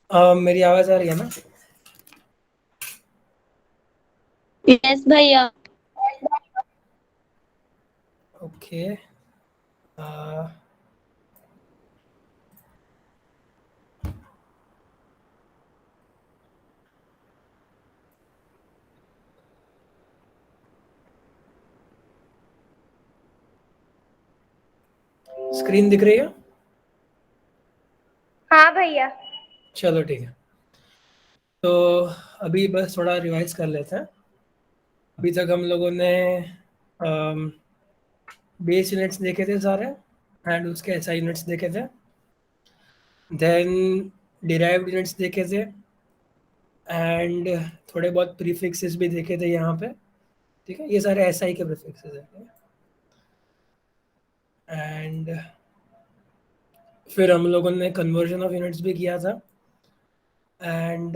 मेरी आवाज आ रही है ना? यस भैया। ओके। स्क्रीन दिख रही है? हाँ भैया। चलो ठीक है। तो अभी बस थोड़ा रिवाइज कर लेते हैं। अभी तक हम लोगों ने बेस यूनिट्स देखे थे सारे, एंड उसके एसआई यूनिट्स देखे थे। देन डिराइव्ड यूनिट्स देखे थे, एंड थोड़े बहुत प्रीफिक्सेस भी देखे थे यहाँ पे। ठीक है, ये सारे एसआई के प्रीफिक्सेस हैं। एंड फिर हम लोगों ने कन्वर्जन ऑफ यूनिट्स भी किया था। एंड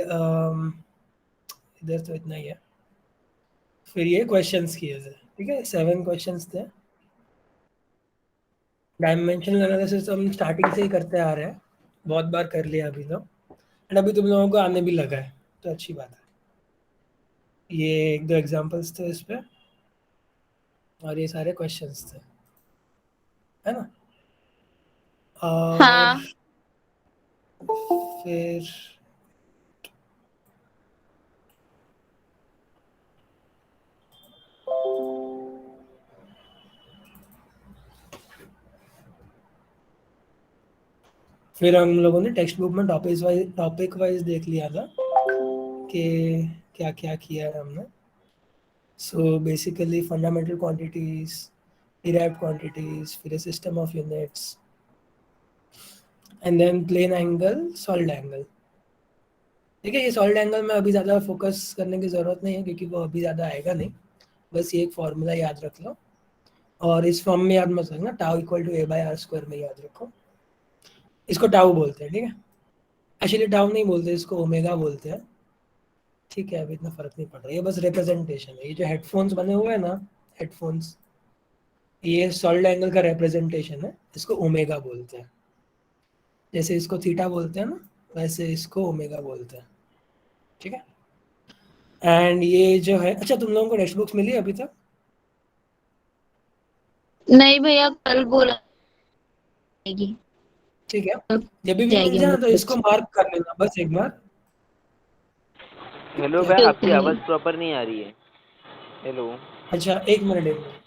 इधर तो इतना ही है। फिर ये क्वेश्चंस किए थे। ठीक है, 7 क्वेश्चंस थे। डायमेंशनल एनालिसिस हम स्टार्टिंग से ही करते आ रहे हैं, बहुत बार कर लिया अभी तो, एंड अभी तुम लोगों को आने भी लगा है, तो अच्छी बात है। ये 1-2 एग्जांपल्स थे इस पे, और ये सारे क्वेश्चंस थे, है ना? और हाँ फिर हम लोगों ने टेक्स्ट बुक में टॉपिक वाइज देख लिया था कि क्या क्या किया है हमने। So basically fundamental quantities, derived quantities, फिर system of units, and then plane angle, solid angle. ठीक है, ये सॉलिड एंगल में अभी ज़्यादा फोकस करने की ज़रूरत नहीं है, क्योंकि वो अभी ज़्यादा आएगा नहीं। बस ये एक फॉर्मूला याद रख लो, और इस फॉर्म में याद मत रखना, टाउ इक्वल टू a/r² में याद रखो। इसको टाउ बोलते हैं, ठीक है? एक्चुअली टाउ नहीं बोलते, इसको ओमेगा बोलते हैं। ठीक है, अभी इतना फर्क नहीं पड़ रहा, ये बस रिप्रेजेंटेशन है। ये जो हेडफोन्स बने हुए हैं ना, हेडफोन्स, ये सॉलिड एंगल का रिप्रेजेंटेशन है, इसको ओमेगा बोलते हैं। जैसे इसको थीटा बोलते हैं ना, वैसे इसको ओमेगा बोलते हैं। ठीक है, एंड ये जो है, अच्छा तुम लोगों को टेक्स्ट बुक्स मिली अभी तक? नहीं भैया, कल बोला जाएगी। ठीक है, कल जब भी मिल जाएगी हम जाए लोग तो इसको बुक्स। मार्क कर लेना बस एक बार। हेलो क्या भाई, क्या? ओके आपकी भैया। आवाज़ प्रॉपर नहीं आ रही है। हेलो। अच्छा, एक मिनट एक मिनट।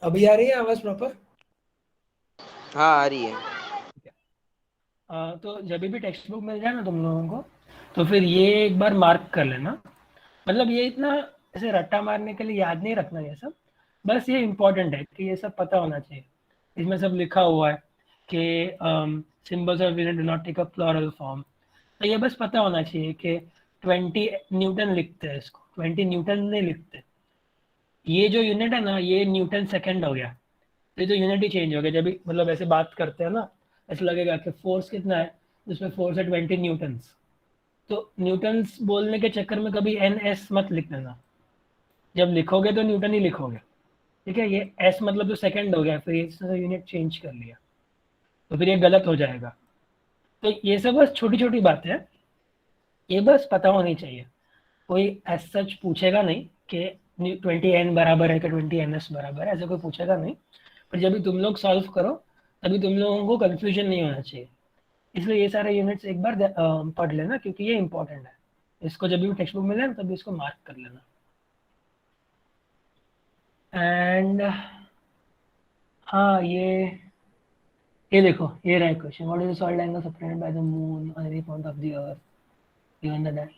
अभी आ रही है आवाज़ प्रॉपर? हाँ, आ रही है। तो जब भी टेक्स्ट बुक मिल जाए ना तुम लोगों को, तो फिर ये एक बार मार्क कर लेना। मतलब ये इतना ऐसे रट्टा मारने के लिए याद नहीं रखना ये सब, बस ये इम्पोर्टेंट है कि ये सब पता होना चाहिए। इसमें सब लिखा हुआ है कि symbols of unit do not take a plural form. तो ये बस पता होना चाहिए कि 20 न्यूटन लिखते हैं, इसको 20 न्यूटन नहीं लिखते। ये जो यूनिट है ना, ये न्यूटन सेकंड हो गया। तो ये तो यूनिट ही चेंज हो गया। जब भी मतलब ऐसे बात करते हैं ना, ऐसा लगेगा कि फोर्स कितना है, जिसमें फोर्स है 20 न्यूटन्स। तो न्यूटन्स बोलने के चक्कर में कभी एन एस मत लिख देना। जब लिखोगे तो न्यूटन ही लिखोगे। ठीक है, ये एस मतलब तो सेकंड हो गया, फिर ये यूनिट चेंज कर लिया, तो फिर ये गलत हो जाएगा। तो ये सब बस छोटी छोटी बातें हैं, ये बस पता होनी चाहिए। कोई एज सच पूछेगा नहीं कि 20 n बराबर है कि 20 ns बराबर है, ऐसा कोई पूछेगा नहीं। पर जब भी तुम लोग सॉल्व करो, तभी तुम लोगों को कंफ्यूजन नहीं होना चाहिए। इसलिए ये सारे यूनिट्स एक बार पढ़ लेना, क्योंकि ये इंपॉर्टेंट है। इसको जब भी टेक्स्ट बुक मिले ना, तभी इसको मार्क कर लेना। एंड हाँ, ये देखो, ये रहा question, what is the solid angle separated by the moon on any point of the earth given the that.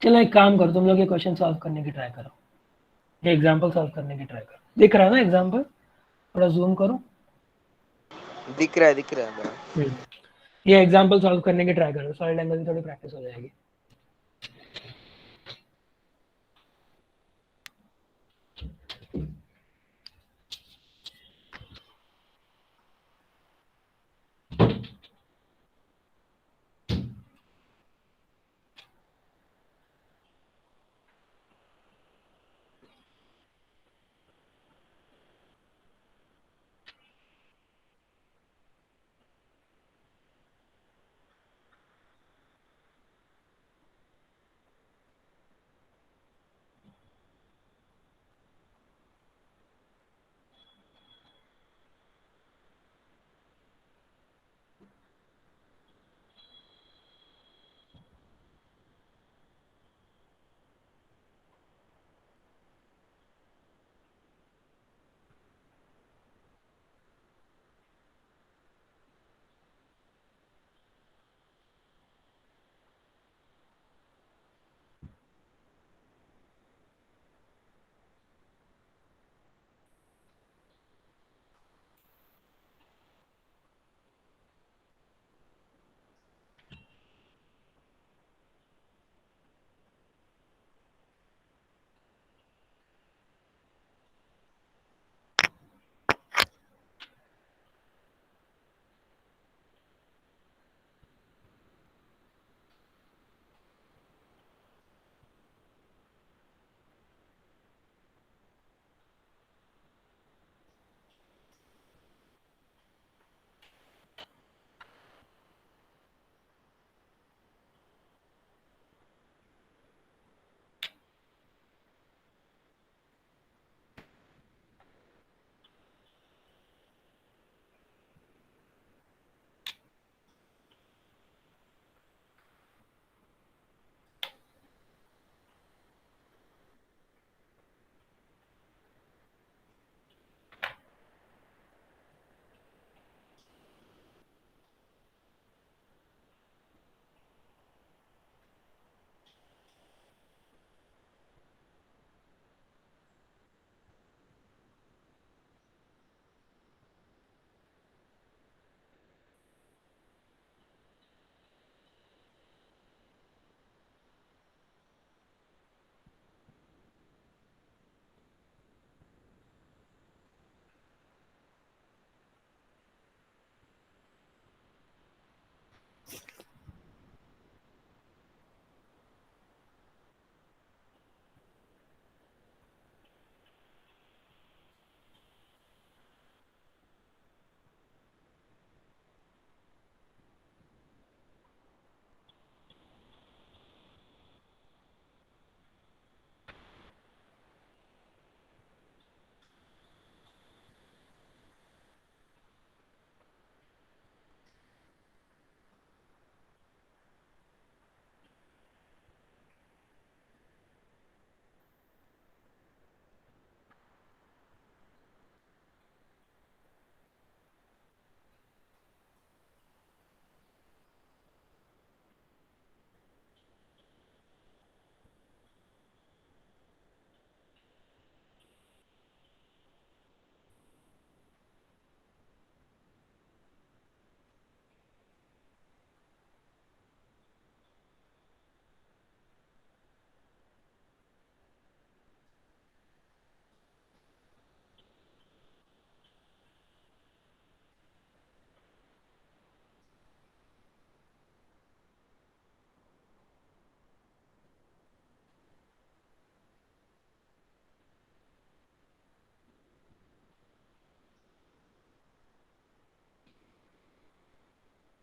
चलो एक काम करो, तुम लोग ये क्वेश्चन सॉल्व करने की ट्राई करो, ये एग्जांपल सॉल्व करने की ट्राई करो। दिख रहा है ना एग्जांपल? थोड़ा जूम करो। दिख रहा है, दिख रहा है भाई। हम्म, ये एग्जांपल सॉल्व करने की ट्राई करो, सॉलिड एंगल की थोड़ी प्रैक्टिस हो जाएगी।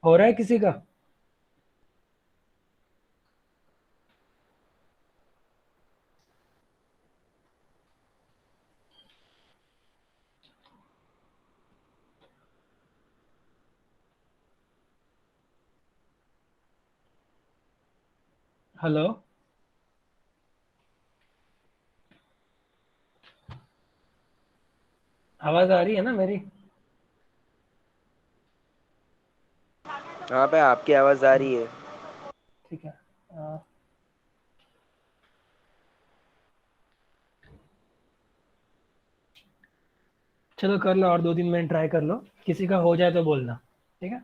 हो रहा है किसी का? हेलो? आवाज आ रही है ना मेरी? हाँ भाई, आपकी आवाज आ रही है। ठीक है। अ, चलो कर लो, और 2-3 मिनट ट्राई कर लो, किसी का हो जाए तो बोलना। ठीक है।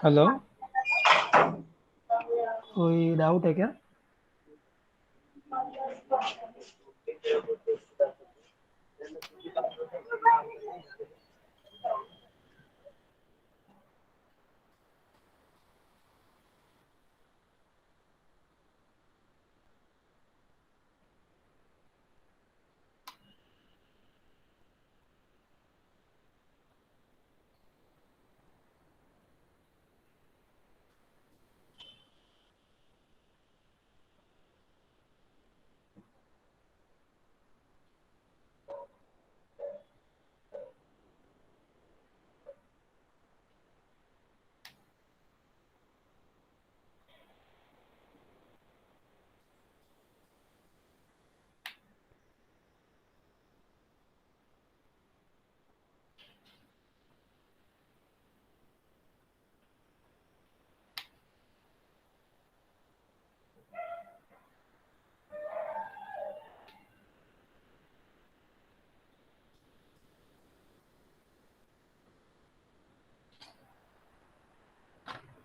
हेलो? कोई डाउट है क्या?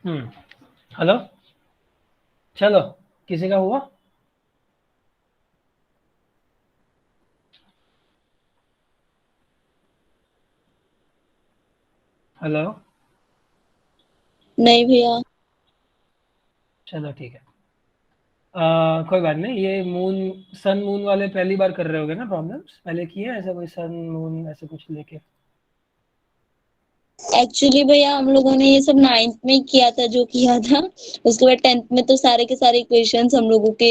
हेलो? चलो, किसी का हुआ? हेलो? नहीं भैया। चलो ठीक है। कोई बात नहीं, ये मून सन मून वाले पहली बार कर रहे होगे ना प्रॉब्लम्स? पहले किए हैं ऐसा कोई सन मून ऐसे कुछ लेके? एक्चुअली भैया हम लोगों ने ये सब 9th में ही किया था जो किया था। उसके बाद 10th में तो सारे के सारे क्वेश्चंस हम लोगों के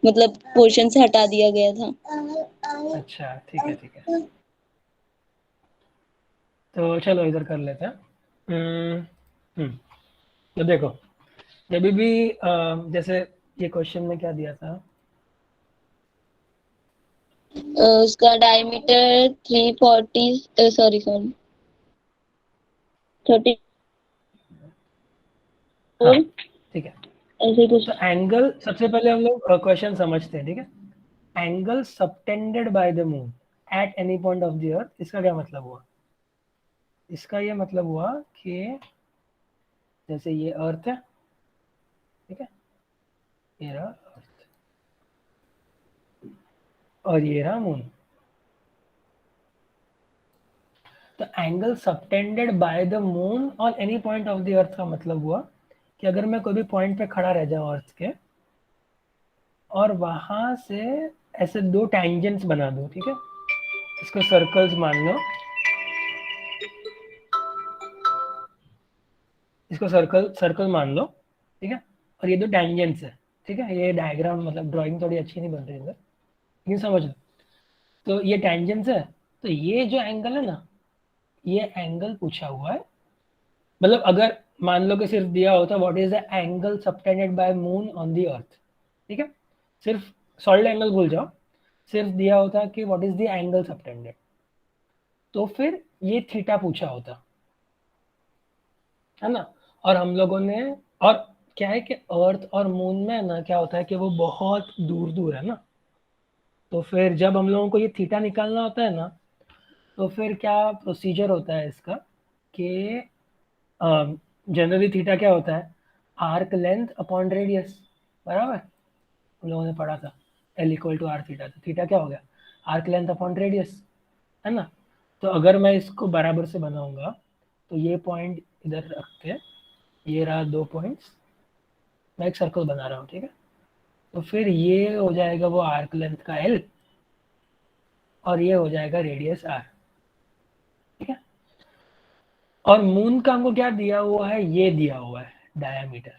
मतलब क्वेश्चन से हटा दिया गया था। अच्छा, ठीक है ठीक है। तो चलो इधर कर लेते हैं। हम्म, हम्म, तो देखो, जब भी जैसे ये क्वेश्चन में क्या दिया था? उसका डायमीटर 340 सॉरी सॉरी 34 हाँ, ठीक है। ऐसे कुछ। तो एंगल, सबसे पहले हम लोग क्वेश्चन समझते हैं, ठीक है। Angle subtended by the moon at any point of the अर्थ, इसका क्या मतलब हुआ? इसका ये मतलब हुआ कि जैसे ये अर्थ है, ठीक है, ये रहा अर्थ और ये रहा मून। तो angle subtended by the moon on any point of the अर्थ का मतलब हुआ कि अगर मैं कोई भी पॉइंट पे खड़ा रह जाऊं अर्थ के, और वहां से ऐसे दो टैंजेंट्स बना दूं, ठीक है, इसको सर्कल्स मान लो, इसको सर्कल सर्कल मान लो, ठीक है, और ये दो टैंजेंट्स है, ठीक है। ये डायग्राम मतलब ड्राइंग थोड़ी अच्छी नहीं बन रही है इधर, लेकिन समझ लो। तो ये टैंजेंट्स है, तो ये जो एंगल है ना, ये एंगल पूछा हुआ है। मतलब अगर मान लो कि सिर्फ दिया होता what is the angle subtended bye moon on the earth, ठीक है, सिर्फ सॉलिड एंगल भूल जाओ, सिर्फ दिया होता कि what is the angle subtended, तो फिर ये थीटा पूछा होता, है ना। और हम लोगों ने, और क्या है कि अर्थ और मून में ना क्या होता है कि वो बहुत दूर दूर है ना, तो फिर जब हम लोगों को ये थीटा निकालना होता है ना, तो फिर क्या प्रोसीजर होता है इसका कि जनरली थीटा क्या होता है, आर्क लेंथ अपॉन रेडियस, बराबर हम लोगों ने पढ़ा था L equal to R theta. तो थीटा क्या हो गया, आर्क लेंथ अपॉन रेडियस, है ना। तो अगर मैं इसको बराबर से बनाऊंगा तो ये पॉइंट इधर रख के, ये रहा 2 पॉइंट्स, मैं एक सर्कल बना रहा हूँ, ठीक है। तो फिर ये हो जाएगा वो आर्क लेंथ का एल, और ये हो जाएगा रेडियस आर, ठीक है। और मून का हमको क्या दिया हुआ है, ये दिया हुआ है डायामीटर,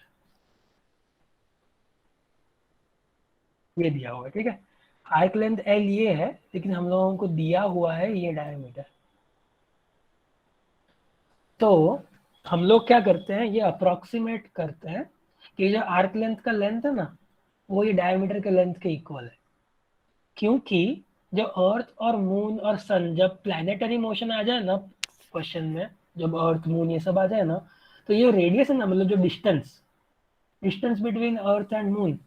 ये दिया हुआ है, ठीक है। आर्क लेंथ एल ये है, लेकिन हम लोगों को दिया हुआ है ये डायमीटर। तो हम लोग क्या करते हैं, ये अप्रोक्सीमेट करते हैं कि जो आर्क लेंथ का लेंथ है ना, वो ये डायमीटर के लेंथ के इक्वल है। क्योंकि जो अर्थ और मून और सन जब प्लैनेटरी मोशन आ जाए ना क्वेश्चन में, जब अर्थ मून ये सब आ जाए ना, तो ये रेडियस है ना, मतलब जो distance distance between earth and moon,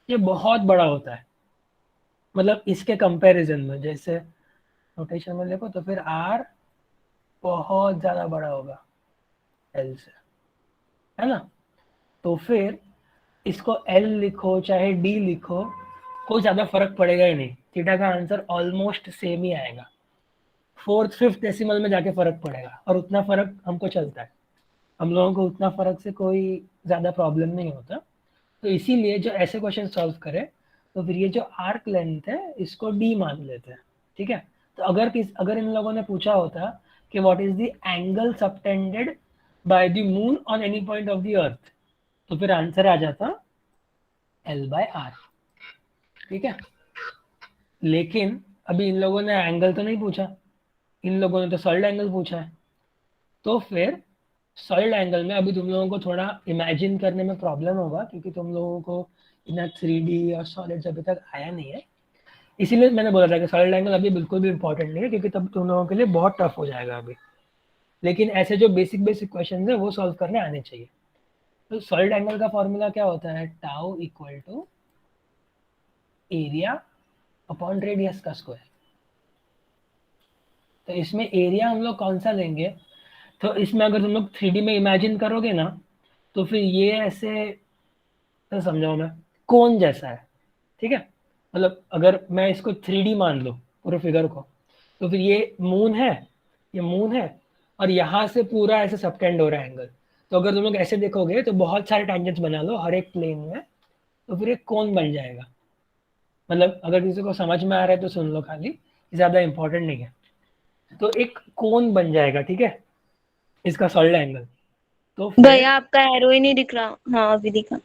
ये बहुत बड़ा होता है। मतलब इसके कंपैरिजन में, जैसे नोटेशन में देखो तो फिर आर बहुत ज़्यादा बड़ा होगा एल से, है ना। तो फिर इसको एल लिखो चाहे डी लिखो, कोई ज़्यादा फर्क पड़ेगा ही नहीं, थीटा का आंसर ऑलमोस्ट सेम ही आएगा। 4th 5th डेसिमल में जाके फर्क पड़ेगा, और उतना फर्क हमको चलता है, हम लोगों को उतना फर्क से कोई ज़्यादा प्रॉब्लम नहीं होता। तो इसीलिए जो ऐसे क्वेश्चन सॉल्व करे, तो फिर ये जो आर्क लेंथ है इसको डी मान लेते हैं, ठीक है। तो अगर इन लोगों ने पूछा होता कि what is the angle subtended by the moon on any point of the अर्थ, तो फिर आंसर आ जाता L/R, ठीक है। लेकिन अभी इन लोगों ने एंगल तो नहीं पूछा, इन लोगों ने तो सॉलिड एंगल पूछा है। तो फिर सॉलिड एंगल में अभी तुम लोगों को थोड़ा इमेजिन करने में प्रॉब्लम होगा, क्योंकि तुम लोगों को इतना 3D और सॉलिड्स अभी तक आया नहीं है। इसीलिए मैंने बोला था कि सॉलिड एंगल अभी बिल्कुल भी इंपॉर्टेंट नहीं है, क्योंकि तब तुम लोगों के लिए बहुत टफ हो जाएगा अभी। लेकिन ऐसे जो बेसिक बेसिक क्वेश्चन है वो सॉल्व करने आने चाहिए। तो सॉलिड एंगल का फॉर्मूला क्या होता है, tau equal to area upon radius का स्क्वायर। तो इसमें एरिया हम लोग कौन सा लेंगे, तो इसमें अगर तुम लोग 3D में इमेजिन करोगे ना, तो फिर ये ऐसे, तो समझाओ मैं, कोन जैसा है, ठीक है। मतलब अगर मैं इसको 3D मान लूँ पूरे फिगर को, तो फिर ये मून है, ये मून है, और यहाँ से पूरा ऐसे सबटेंड हो रहा है एंगल। तो अगर तुम लोग ऐसे देखोगे तो बहुत सारे टेंजेंट्स बना लो हर एक प्लेन में, तो फिर एक कोन बन जाएगा। मतलब अगर किसी को समझ में आ रहा है तो सुन लो, खाली ज़्यादा इंपॉर्टेंट नहीं है। तो एक कोन बन जाएगा, ठीक है, इसका सॉलिड एंगल। तो फिर भैया आपका एरो ही नहीं दिख रहा। हाँ अभी दिखा।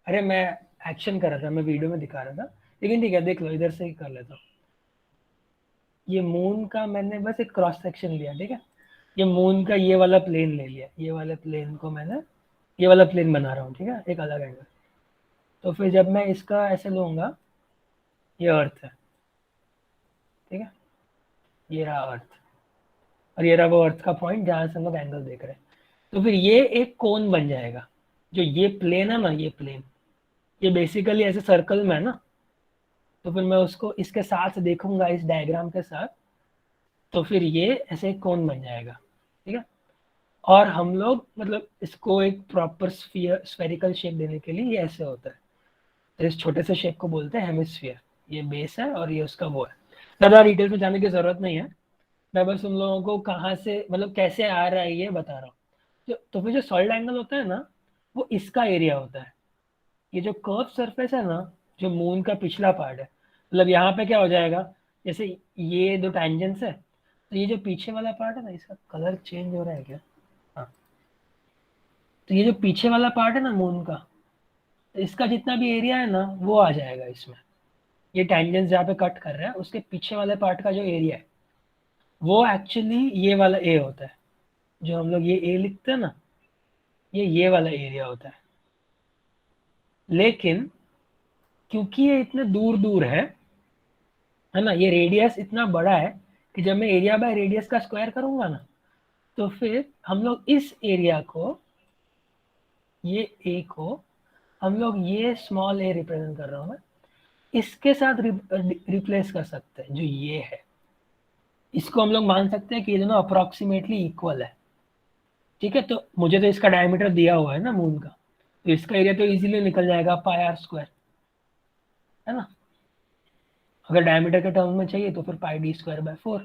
अरे मैं एक्शन कर रहा था, मैं वीडियो में दिखा रहा था, लेकिन ठीक है देख लो, इधर से ही कर लेता हूँ। ये मून का मैंने बस एक क्रॉस सेक्शन लिया, ठीक है। ये मून का ये वाला प्लेन ले लिया, ये वाले प्लेन को मैंने, ये वाला प्लेन बना रहा हूँ, ठीक है, एक अलग एंगल। तो फिर जब मैं इसका ऐसे लूँगा, ये अर्थ है, ठीक है, ये रहा अर्थ, और ये रहा वो अर्थ का पॉइंट जहाँ से हम लोग एंगल देख रहे हैं। तो फिर ये एक कोन बन जाएगा। जो ये प्लेन है ना, ये प्लेन, ये बेसिकली ऐसे सर्कल में है ना, तो फिर मैं उसको इसके साथ देखूंगा, इस डायग्राम के साथ, तो फिर ये ऐसे एक कोन बन जाएगा, ठीक है। और हम लोग मतलब इसको एक प्रॉपर स्फेरिकल शेप देने के लिए ये ऐसे होता है, तो इस छोटे से शेप को बोलते हैं हेमिस्फीयर। ये बेस है और ये उसका वो है। ज़्यादा डिटेल्स में जाने की ज़रूरत नहीं है, मैं बस उन लोगों को कहाँ से मतलब कैसे आ रहा है ये बता रहा हूँ। तो फिर जो सॉलिड एंगल होता है ना, वो इसका एरिया होता है। ये जो कर्व सरफेस है ना, जो मून का पिछला पार्ट है, मतलब यहाँ पे क्या हो जाएगा, जैसे ये दो टेंजेंट्स है, तो ये जो पीछे वाला पार्ट है ना, इसका कलर चेंज हो रहा है क्या, हाँ, तो ये जो पीछे वाला पार्ट है ना मून का, तो इसका जितना भी एरिया है ना वो आ जाएगा इसमें। ये टेंजेंट्स जहाँ पे कट कर रहा है उसके पीछे वाले पार्ट का जो एरिया है, वो एक्चुअली ये वाला ए होता है। जो हम लोग ये ए लिखते हैं ना, ये वाला एरिया होता है। लेकिन क्योंकि ये इतने दूर दूर है ना, ये रेडियस इतना बड़ा है कि जब मैं एरिया बाय रेडियस का स्क्वायर करूंगा ना, तो फिर हम लोग इस एरिया को, ये ए को, हम लोग ये स्मॉल ए रिप्रेजेंट कर रहा हूँ मैं, इसके साथ रिप्लेस कर सकते हैं, जो ये है इसको हम लोग मान सकते हैं कि ये दोनों अप्रोक्सीमेटली इक्वल है। ठीक है, तो मुझे तो इसका डायमीटर दिया हुआ है ना मून का, तो इसका एरिया तो इजीली निकल जाएगा पाई आर स्क्वायर, है ना। अगर डायमीटर के टर्म में चाहिए तो फिर पाई डी स्क्वायर बाय 4।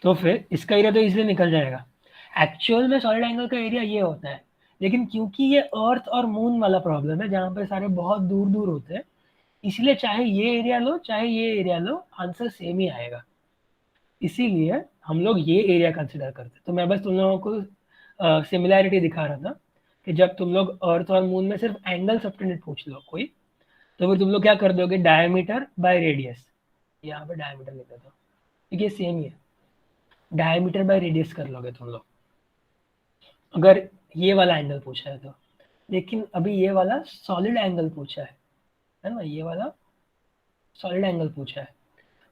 तो फिर इसका एरिया तो इजीली निकल जाएगा। एक्चुअल में सॉलिड एंगल का एरिया ये होता है, लेकिन क्योंकि ये अर्थ और मून वाला प्रॉब्लम है जहाँ पे सारे बहुत दूर दूर होते हैं, इसलिए चाहे ये एरिया लो चाहे ये एरिया लो, आंसर सेम ही आएगा। इसीलिए हम लोग ये एरिया कंसिडर करते हैं। तो मैं बस तुम लोगों को सिमिलैरिटी दिखा रहा था कि जब तुम लोग अर्थ और मून में सिर्फ एंगल सबटेंडेड पूछ लो कोई, तो फिर तुम लोग क्या कर दोगे, डायमीटर बाय रेडियस, यहाँ पे डायमीटर लिख देता हूँ, ठीक है, सेम ही है, डायमीटर बाय रेडियस कर लोगे तुम लोग अगर ये वाला एंगल पूछा है तो। लेकिन अभी ये वाला सॉलिड एंगल पूछा है ना, ये वाला सॉलिड एंगल पूछा है,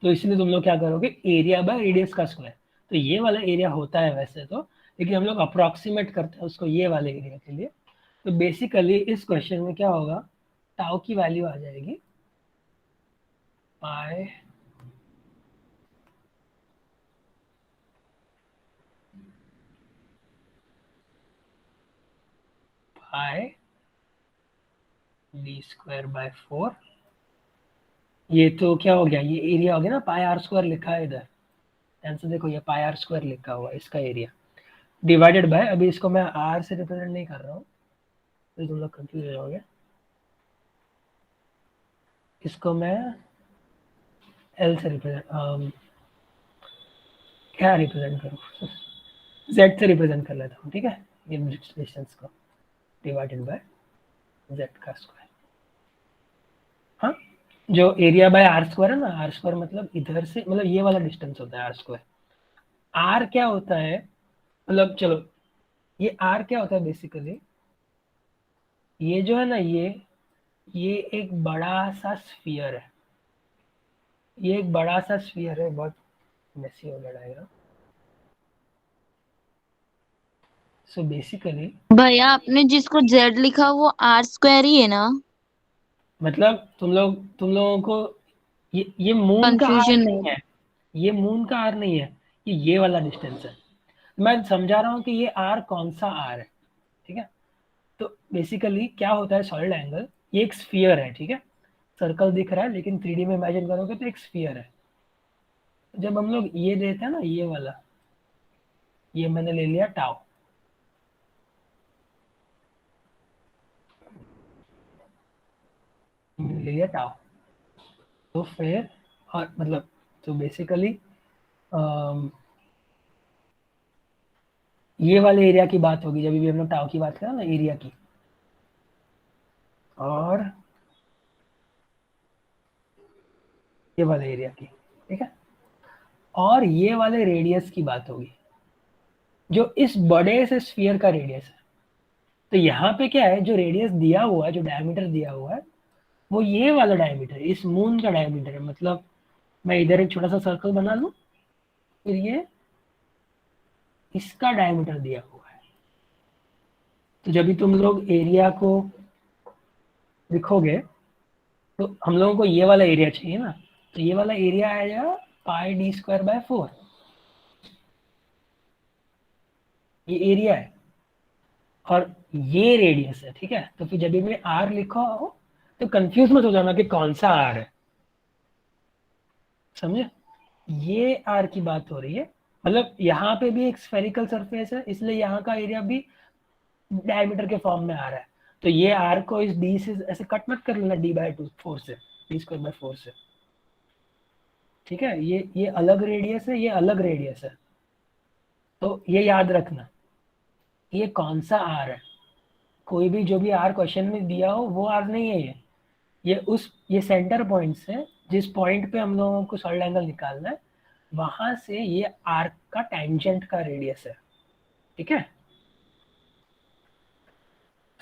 तो इसलिए तुम लोग क्या करोगे, एरिया बाय रेडियस का स्क्वायर। तो ये वाला एरिया होता है वैसे तो, लेकिन हम लोग अप्रोक्सीमेट करते हैं उसको ये वाले एरिया के लिए। तो बेसिकली इस क्वेश्चन में क्या होगा, टाउ की वैल्यू आ जाएगी पाई डी स्क्वायर बाय 4। ये तो क्या हो गया, ये एरिया हो गया ना, पाई आर स्क्वायर लिखा है इधर, ध्यान से देखो, ये पाई आर स्क्वायर लिखा हुआ है, इसका एरिया डिवाइडेड बाय, अभी इसको मैं आर से रिप्रेजेंट नहीं कर रहा हूँ तो तुम लोग कंफ्यूज हो जाओगे, इसको मैं एल से रिप्रेजेंट क्या रिप्रेजेंट करूँ, जेड से रिप्रेजेंट कर लेता हूँ, ठीक है, ये डिस्टेंस को डिवाइडेड बाय जेड का स्क्वायर। हाँ, जो एरिया बाय आर स्क्वायर है ना, आर स्क्वायर मतलब इधर से, मतलब ये वाला डिस्टेंस होता है आर स्क्वायर। आर क्या होता है, मतलब चलो ये आर क्या होता है बेसिकली, ये जो है ना, ये एक बड़ा सा स्फीयर है, ये एक बड़ा सा स्फीयर है, बहुत मेसी हो गया डायग्राम। सो बेसिकली भैया आपने जिसको जेड लिखा वो आर स्क्वायर ही है ना? मतलब तुम लोगों को ये मून का आर कंफ्यूजन नहीं नहीं। है, ये मून का आर नहीं है, ये वाला डिस्टेंस है। मैं समझा रहा हूँ कि ये आर कौन सा आर है, ठीक है। तो बेसिकली क्या होता है, सॉलिड एंगल ये एक स्फीयर है, ठीक है, सर्कल दिख रहा है लेकिन 3D में इमेजिन करोगे तो एक स्फीयर है। जब हम लोग ये देते हैं ना, ये वाला, ये मैंने ले लिया टाउ, ले लिया टाउ, तो फिर और मतलब तो बेसिकली ये वाले एरिया की बात होगी, जब भी हम लोग टाउ की बात करें ना एरिया की, और ये वाले एरिया की, ठीक है, और ये वाले रेडियस की बात होगी, जो इस बड़े से स्फीयर का रेडियस है। तो यहाँ पे क्या है, जो रेडियस दिया हुआ है, जो डायमीटर दिया हुआ है, वो ये वाला डायमीटर, इस मून का डायमीटर है। मतलब मैं इधर एक छोटा सा सर्कल बना लूं, फिर ये इसका डायमीटर दिया हुआ है। तो जब भी तुम लोग एरिया को लिखोगे तो हम लोगों को ये वाला एरिया चाहिए ना, तो ये वाला एरिया आएगा पाई डी स्क्वायर बाय 4, ये एरिया है और ये रेडियस है, ठीक है। तो फिर जब भी मैं आर लिखा हो तो कंफ्यूज मत हो जाना कि कौन सा आर है, समझे, ये आर की बात हो रही है। मतलब यहाँ पे भी एक स्फेरिकल सरफेस है, इसलिए यहाँ का एरिया भी डायमीटर के फॉर्म में आ रहा है। तो ये आर को इस डी से ऐसे कट मत कर लेना, डी बाय 4 से, डी स्क्वायर बाय 4 से, ठीक है। ये अलग रेडियस है, ये अलग रेडियस है, तो ये याद रखना ये कौन सा आर है। कोई भी जो भी आर क्वेश्चन में दिया हो वो आर नहीं है, ये सेंटर पॉइंट से, जिस पॉइंट पे हम लोगों को सॉलिड एंगल निकालना है, वहां से ये आर्क का टेंजेंट का रेडियस है, ठीक है।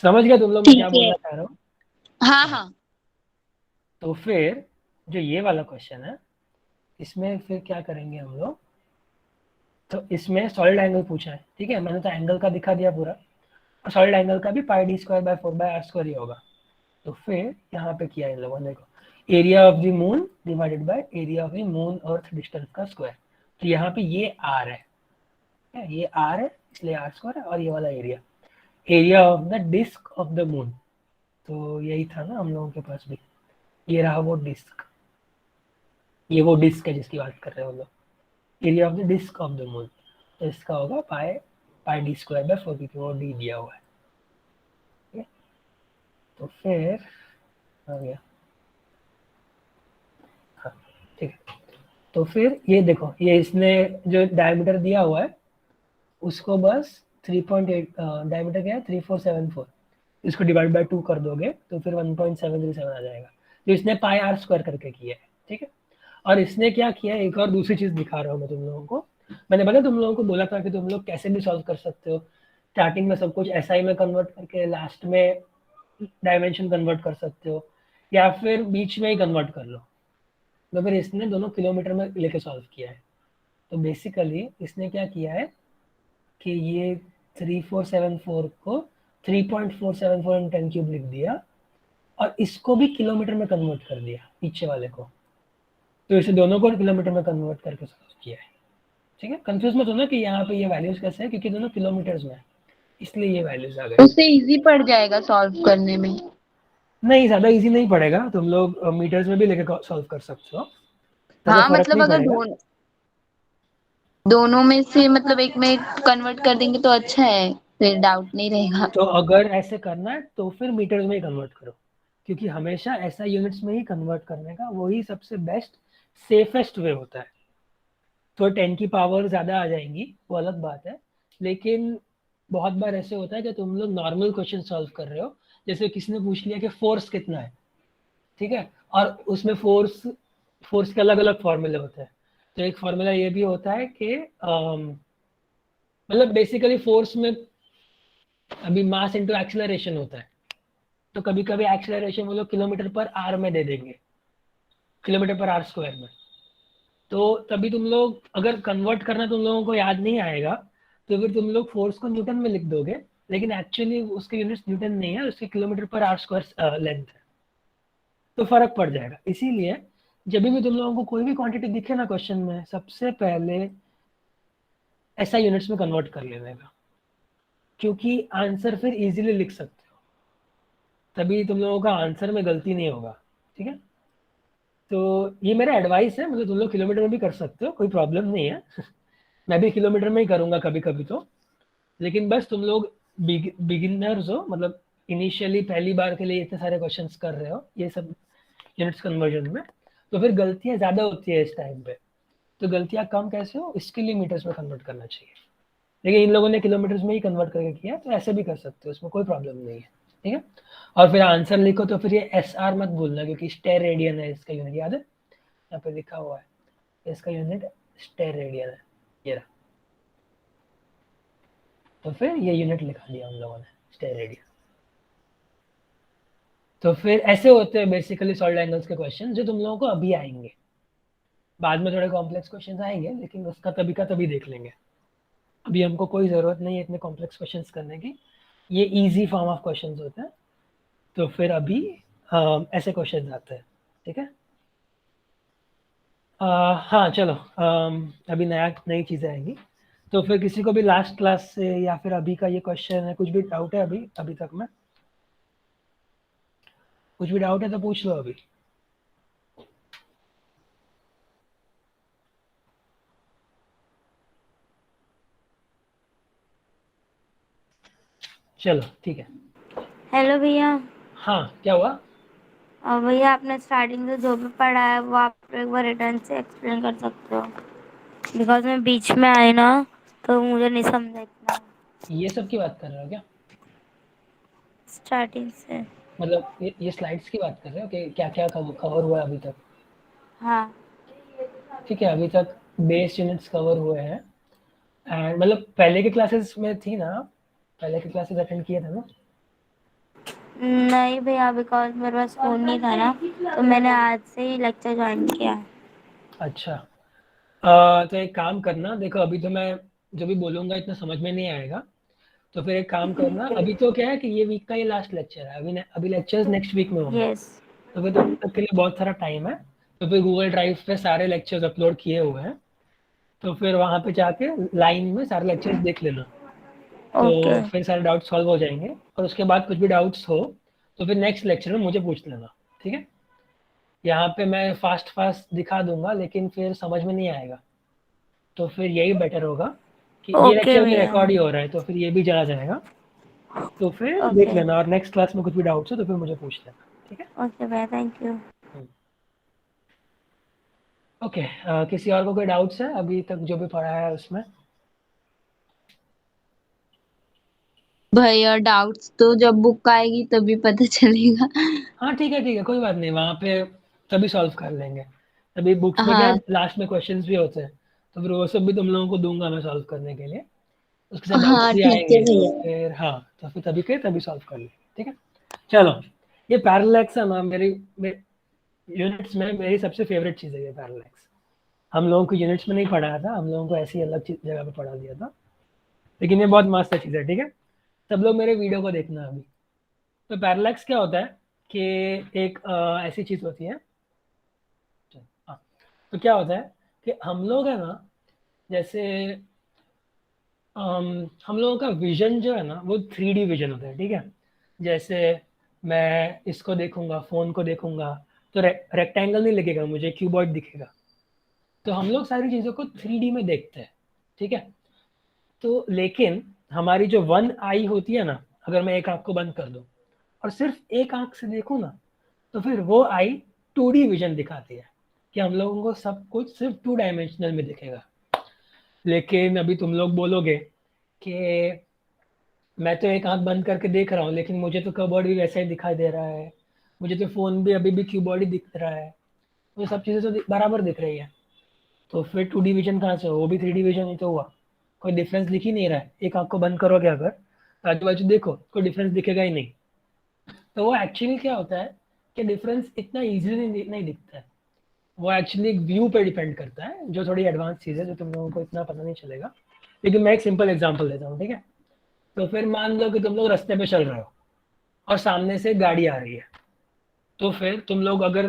समझ गया तुम लोग मैं क्या ठीक है। बोलना चाह रहा हूँ? हाँ हाँ। तो फिर जो ये वाला क्वेश्चन है, इसमें फिर क्या करेंगे हम लोग, तो इसमें सॉलिड एंगल पूछा है, ठीक है, मैंने तो एंगल का दिखा दिया पूरा, और सॉलिड एंगल का भी pi D square by 4 by R square ही होगा। तो फिर यहाँ पे किया इन लोगों ने, देखो area of the moon divided by area of the moon earth distance का स्क्वायर। तो यहाँ पे ये आर है, ये आर है इसलिए आर स्क्वायर है, और ये वाला area of the disc of the moon, तो यही था ना हम लोगों के पास भी, ये रहा वो डिस्क, ये वो डिस्क है जिसकी बात कर रहे हो हम लोग, area of the disc of the moon, तो इसका होगा पाई डी स्क्वायर बाय 4, क्योंकि वो डी दिया हुआ है। तो फिर आ गया, हाँ ठीक है। तो फिर ये देखो, ये इसने जो डायमीटर दिया हुआ है उसको बस 3.8 डायमीटर क्या है 3474, इसको डिवाइड बाय 2 कर दोगे तो फिर 1.737 आ जाएगा। तो इसने पाई आर स्क्वायर करके किया है, ठीक है। और इसने क्या किया, एक और दूसरी चीज दिखा रहा हूँ मैं तुम लोगों को। मैंने पता तुम लोगों को बोला था कि तुम लोग कैसे भी सॉल्व कर सकते हो, स्टार्टिंग में सब कुछ एसआई में कन्वर्ट करके लास्ट में डायमेंशन कन्वर्ट कर सकते हो, या फिर बीच में ही कन्वर्ट कर लो। तो फिर इसने दोनों किलोमीटर में लेके सॉल्व किया है। तो बेसिकली इसने क्या किया है कि ये 3474 को 3.474 इन 10 क्यूब लिख दिया, और इसको भी किलोमीटर में कन्वर्ट कर दिया पीछे वाले को, तो इसे दोनों को किलोमीटर में कन्वर्ट करके सॉल्व किया है, ठीक है। कंफ्यूज मत होना कि यहाँ पे ये वैल्यूज कैसे है, क्योंकि दोनों किलोमीटर्स में है इसलिए ये वैल्यूज आ गए। उससे इजी पड़ जाएगा सॉल्व करने में। नहीं, ज्यादा इजी नहीं पड़ेगा, तुम लोग मीटर्स में भी लेके सॉल्व कर सकते हो, ज्यादा हाँ फर्क मतलब नहीं अगर पड़ेगा। दोनों में से मतलब एक में कन्वर्ट कर देंगे तो अच्छा है, फिर डाउट नहीं रहेगा। तो अगर ऐसे करना है तो फिर मीटर्स में ही कन्वर्ट करो, क्योंकि हमेशा ऐसा यूनिट्स में ही कन्वर्ट करने का वही सबसे बेस्ट सेफेस्ट वे होता है। तो 10 की पावर ज़्यादा आ जाएंगी वो अलग बात है, लेकिन बहुत बार ऐसे होता है कि तुम लोग नॉर्मल क्वेश्चन सॉल्व कर रहे हो, जैसे किसी ने पूछ लिया कि फोर्स कितना है, ठीक है, और उसमें फोर्स फोर्स के अलग अलग फॉर्मूले होते हैं। तो एक फॉर्मूला ये भी होता है कि मतलब बेसिकली फोर्स में अभी मास इनटू एक्सेलरेशन होता है, तो कभी कभी एक्सेलरेशन वो लोग किलोमीटर पर आर में दे देंगे, किलोमीटर पर आर स्क्वायर में। तो तभी तुम लोग अगर कन्वर्ट करना तुम लोगों को याद नहीं आएगा, तो फिर तुम लोग फोर्स को न्यूटन में लिख दोगे, लेकिन एक्चुअली उसके यूनिट्स न्यूटन नहीं है, उसके किलोमीटर पर आर स्क्वायर लेंथ है, तो फर्क पड़ जाएगा। इसीलिए जब भी तुम लोगों को कोई भी क्वांटिटी दिखे ना क्वेश्चन में, सबसे पहले ऐसा यूनिट्स में कन्वर्ट कर लेने का, क्योंकि आंसर फिर इजीली लिख सकते हो, तभी तुम लोगों का आंसर में गलती नहीं होगा, ठीक है। तो ये मेरा एडवाइस है, मतलब तुम लोग किलोमीटर में भी कर सकते हो, कोई प्रॉब्लम नहीं है मैं भी किलोमीटर में ही करूँगा कभी कभी तो, लेकिन बस तुम लोग बिगिनर्स हो, मतलब इनिशियली पहली बार के लिए इतने सारे क्वेश्चंस कर रहे हो ये सब यूनिट्स कन्वर्जन में, तो फिर गलतियाँ ज़्यादा होती है इस टाइम पे। तो गलतियाँ कम कैसे हो, इसके लिए मीटर्स में कन्वर्ट करना चाहिए, लेकिन इन लोगों ने किलोमीटर्स में ही कन्वर्ट करके किया, तो ऐसे भी कर सकते हो, उसमें कोई प्रॉब्लम नहीं है, ठीक है। और फिर आंसर लिखो तो फिर ये एस आर मत भूलना, क्योंकि स्टेयर रेडियन है इसका यूनिट, याद है यहाँ पे लिखा हुआ है, इसका यूनिट स्टेयर रेडियन है, ये रहा। तो फिर ये यूनिट लिखा दिया हम लोगों ने, स्टेयर रेडियन। तो फिर ऐसे होते हैं बेसिकली सॉलिड एंगल्स के क्वेश्चन, जो तुम लोगों को अभी आएंगे, बाद में थोड़े कॉम्प्लेक्स क्वेश्चन आएंगे, लेकिन उसका तभी का तभी देख लेंगे। अभी हमको कोई ज़रूरत नहीं है इतने कॉम्प्लेक्स क्वेश्चंस करने की, ये इजी फॉर्म ऑफ क्वेश्चंस होते हैं। तो फिर अभी ऐसे क्वेश्चन आते हैं, ठीक है। हाँ चलो, अभी नई चीज़ें आएंगी। तो फिर किसी को भी लास्ट क्लास से या फिर अभी का ये क्वेश्चन है, कुछ भी डाउट है अभी तक में, कुछ भी डाउट है तो पूछ लो अभी। चलो ठीक है। हेलो भैया। हाँ क्या हुआ? भैया आपने स्टार्टिंग से जो भी पढ़ा है वो आप एक बार रिटर्न से एक्सप्लेन कर सकते हो, बिकॉज मैं बीच में आई ना तो मुझे नहीं समझा इतना। ये सब की बात कर रहे हो क्या? स्टार्टिंग से। मतलब ये स्लाइड्स की बात कर रहे हो कि क्या क्या कवर हुआ है अभी तक? हाँ। ठीक है, अभी तक बेस यूनिट्स कवर हुए हैं, एंड मतलब पहले के क्लासेस में थी ना, पहले के क्लासेस अटेंड किए थे ना? नहीं भैया, बिकॉज मेरे पास फ़ोन नहीं था ना, तो मैंने आज से ही लेक्चर ज्वाइन किया है। अच्छा, तो एक काम करना, देखो अभी तो मैं जो भी बोलूँगा इतना समझ में नहीं आएगा, तो फिर एक काम करना, अभी तो क्या है कि ये वीक का ये लास्ट लेक्चर है, अभी लेक्चर्स नेक्स्ट वीक में होंगे, यस तो फिर तब तक के लिए बहुत सारा टाइम है। तो फिर गूगल ड्राइव पे सारे लेक्चर्स अपलोड किए हुए हैं, तो फिर वहाँ पे जाके लाइन में सारे लेक्चर्स देख लेना, ओके तो फिर सारे डाउट्स सॉल्व हो जाएंगे। और उसके बाद कुछ भी डाउट्स हो तो फिर नेक्स्ट लेक्चर में मुझे पूछ लेना, ठीक है। यहाँ पे मैं फास्ट फास्ट दिखा दूंगा लेकिन फिर समझ में नहीं आएगा, तो फिर यही बेटर होगा कि ये ओके लेक्चर में भैया रिकॉर्ड ही हो रहा है तो फिर ये भी चला जाएगा, तो फिर देख ओके लेना, और नेक्स्ट क्लास में कुछ भी डाउट्स हो तो फिर मुझे पूछ लेना, ठीक है। ओके भैया थैंक यू। ओके, किसी और को कोई डाउट्स है अभी तक जो भी पढ़ा है उसमें? भैया डाउट्स तो जब बुक आएगी तभी पता चलेगा। हाँ ठीक है, कोई बात नहीं, वहाँ पे तभी सॉल्व कर लेंगे। तभी बुक्स में क्या हाँ लास्ट में क्वेश्चंस भी होते हैं, तो फिर वो सब भी तुम लोगों को दूंगा मैं सॉल्व करने के लिए, उसके साथ डाउट्स हाँ भी ठीक है आएंगे, तो भैया। फिर हाँ, तो फिर तभी के तभी सॉल्व कर लेंगे, ठीक है। चलो, ये पैरेलैक्स है ना, मेरी यूनिट्स में मेरी सबसे फेवरेट चीज़ है ये पैरेलैक्स। हम लोगों को यूनिट्स में नहीं पढ़ाया था, हम लोगों को ऐसी अलग जगह पे पढ़ा दिया था, लेकिन ये बहुत मस्त चीज़ है, ठीक है। सब लोग मेरे वीडियो को देखना अभी। तो पैरेलैक्स क्या होता है कि एक ऐसी चीज़ होती है, हाँ, तो क्या होता है कि हम लोग है ना, जैसे हम लोगों का विजन जो है ना वो 3D विजन होता है, ठीक है। जैसे मैं इसको देखूंगा, फ़ोन को देखूंगा, तो रेक्टेंगल नहीं दिखेगा मुझे, क्यूबॉइड दिखेगा। तो हम लोग सारी चीज़ों को 3D में देखते हैं, ठीक है। तो लेकिन हमारी जो वन आई होती है ना, अगर मैं एक आँख को बंद कर दूँ और सिर्फ एक आँख से देखूँ ना, तो फिर वो आई 2D विजन दिखाती है कि हम लोगों को सब कुछ सिर्फ 2 डायमेंशनल में दिखेगा। लेकिन अभी तुम लोग बोलोगे कि मैं तो एक आँख बंद करके देख रहा हूँ लेकिन मुझे तो कबर्ड भी वैसा ही दिखाई दे रहा है, मुझे तो फ़ोन भी अभी भी कीबोर्ड ही दिख रहा है, वो सब चीज़ें तो बराबर दिख रही है, तो फिर 2D विजन कहाँ से हो? वो भी 3D विजन ही तो हुआ, कोई डिफरेंस दिख ही नहीं रहा है। एक आँख को बंद करोगे अगर, तो आजू बाजू देखो, कोई डिफरेंस दिखेगा ही नहीं। तो वो एक्चुअली क्या होता है कि डिफरेंस इतना ईजिली नहीं दिखता है, वो एक्चुअली एक व्यू पे डिपेंड करता है, जो थोड़ी एडवांस चीज़ है, जो तुम लोगों को इतना पता नहीं चलेगा। लेकिन मैं एक सिंपल एग्जांपल देता हूँ, ठीक है। तो फिर मान लो कि तुम लोग रास्ते पे चल रहे हो और सामने से गाड़ी आ रही है, तो फिर तुम लोग अगर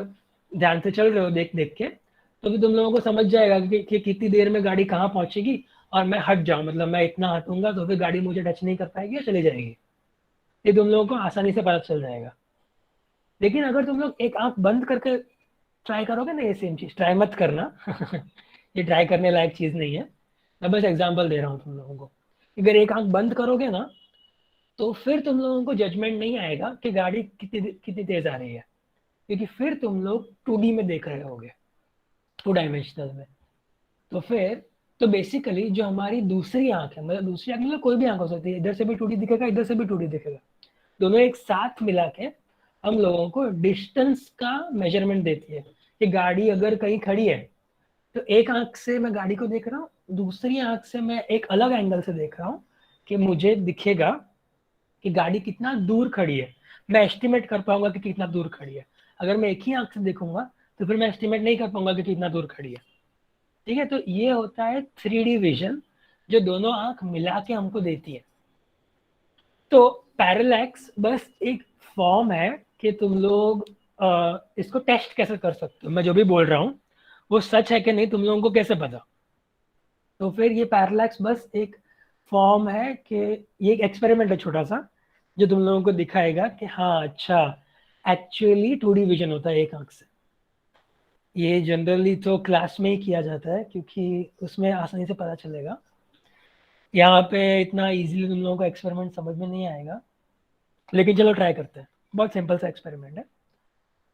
ध्यान से चल रहे हो देख देख के, तो फिर तुम लोगों को समझ जाएगा कि कितनी देर में गाड़ी कहाँ पहुंचेगी, और मैं हट जाऊँ, मतलब मैं इतना हटूंगा तो फिर गाड़ी मुझे टच नहीं कर पाएगी और चली जाएगी। ये तुम लोगों को आसानी से पता चल जाएगा। लेकिन अगर तुम लोग एक आंख बंद करके ट्राई करोगे ना, ये सेम चीज़ ट्राई मत करना ये ट्राई करने लायक चीज़ नहीं है, मैं बस एग्जांपल दे रहा हूँ तुम लोगों को। अगर एक आंख बंद करोगे ना, तो फिर तुम लोगों को जजमेंट नहीं आएगा कि गाड़ी कितनी कितनी तेज आ रही है, क्योंकि फिर तुम लोग 2D में देख रहे होगे, 2 डायमेंशनल में। तो फिर तो बेसिकली जो हमारी दूसरी आंख है, मतलब दूसरी आंख मतलब कोई भी आंख हो सकती है, इधर से भी 2D दिखेगा, इधर से भी 2D दिखेगा, दोनों एक साथ मिला के हम लोगों को डिस्टेंस का मेजरमेंट देती है कि गाड़ी अगर कहीं खड़ी है, तो एक आंख से मैं गाड़ी को देख रहा हूँ, दूसरी आंख से मैं एक अलग एंगल से देख रहा हूँ कि मुझे दिखेगा कि गाड़ी कितना दूर खड़ी है, मैं एस्टिमेट कर पाऊंगा कि कितना दूर खड़ी है। अगर मैं एक ही आंख से देखूंगा तो फिर मैं एस्टिमेट नहीं कर पाऊंगा कि कितना दूर खड़ी है, ठीक है। तो ये होता है 3D विजन, जो दोनों आंख मिला के हमको देती है। तो पैरेलैक्स बस एक फॉर्म है कि तुम लोग इसको टेस्ट कैसे कर सकते हो, मैं जो भी बोल रहा हूँ वो सच है कि नहीं तुम लोगों को कैसे पता। तो फिर ये पैरेलैक्स बस एक फॉर्म है कि ये एक एक्सपेरिमेंट है छोटा सा, जो तुम लोगों को दिखाएगा कि हाँ अच्छा, एक्चुअली 2D विजन होता है एक आंख से। ये जनरली तो क्लास में ही किया जाता है क्योंकि उसमें आसानी से पता चलेगा, यहाँ पे इतना इजीली तुम लोगों को एक्सपेरिमेंट समझ में नहीं आएगा। लेकिन चलो ट्राई करते हैं, बहुत सिंपल सा एक्सपेरिमेंट है।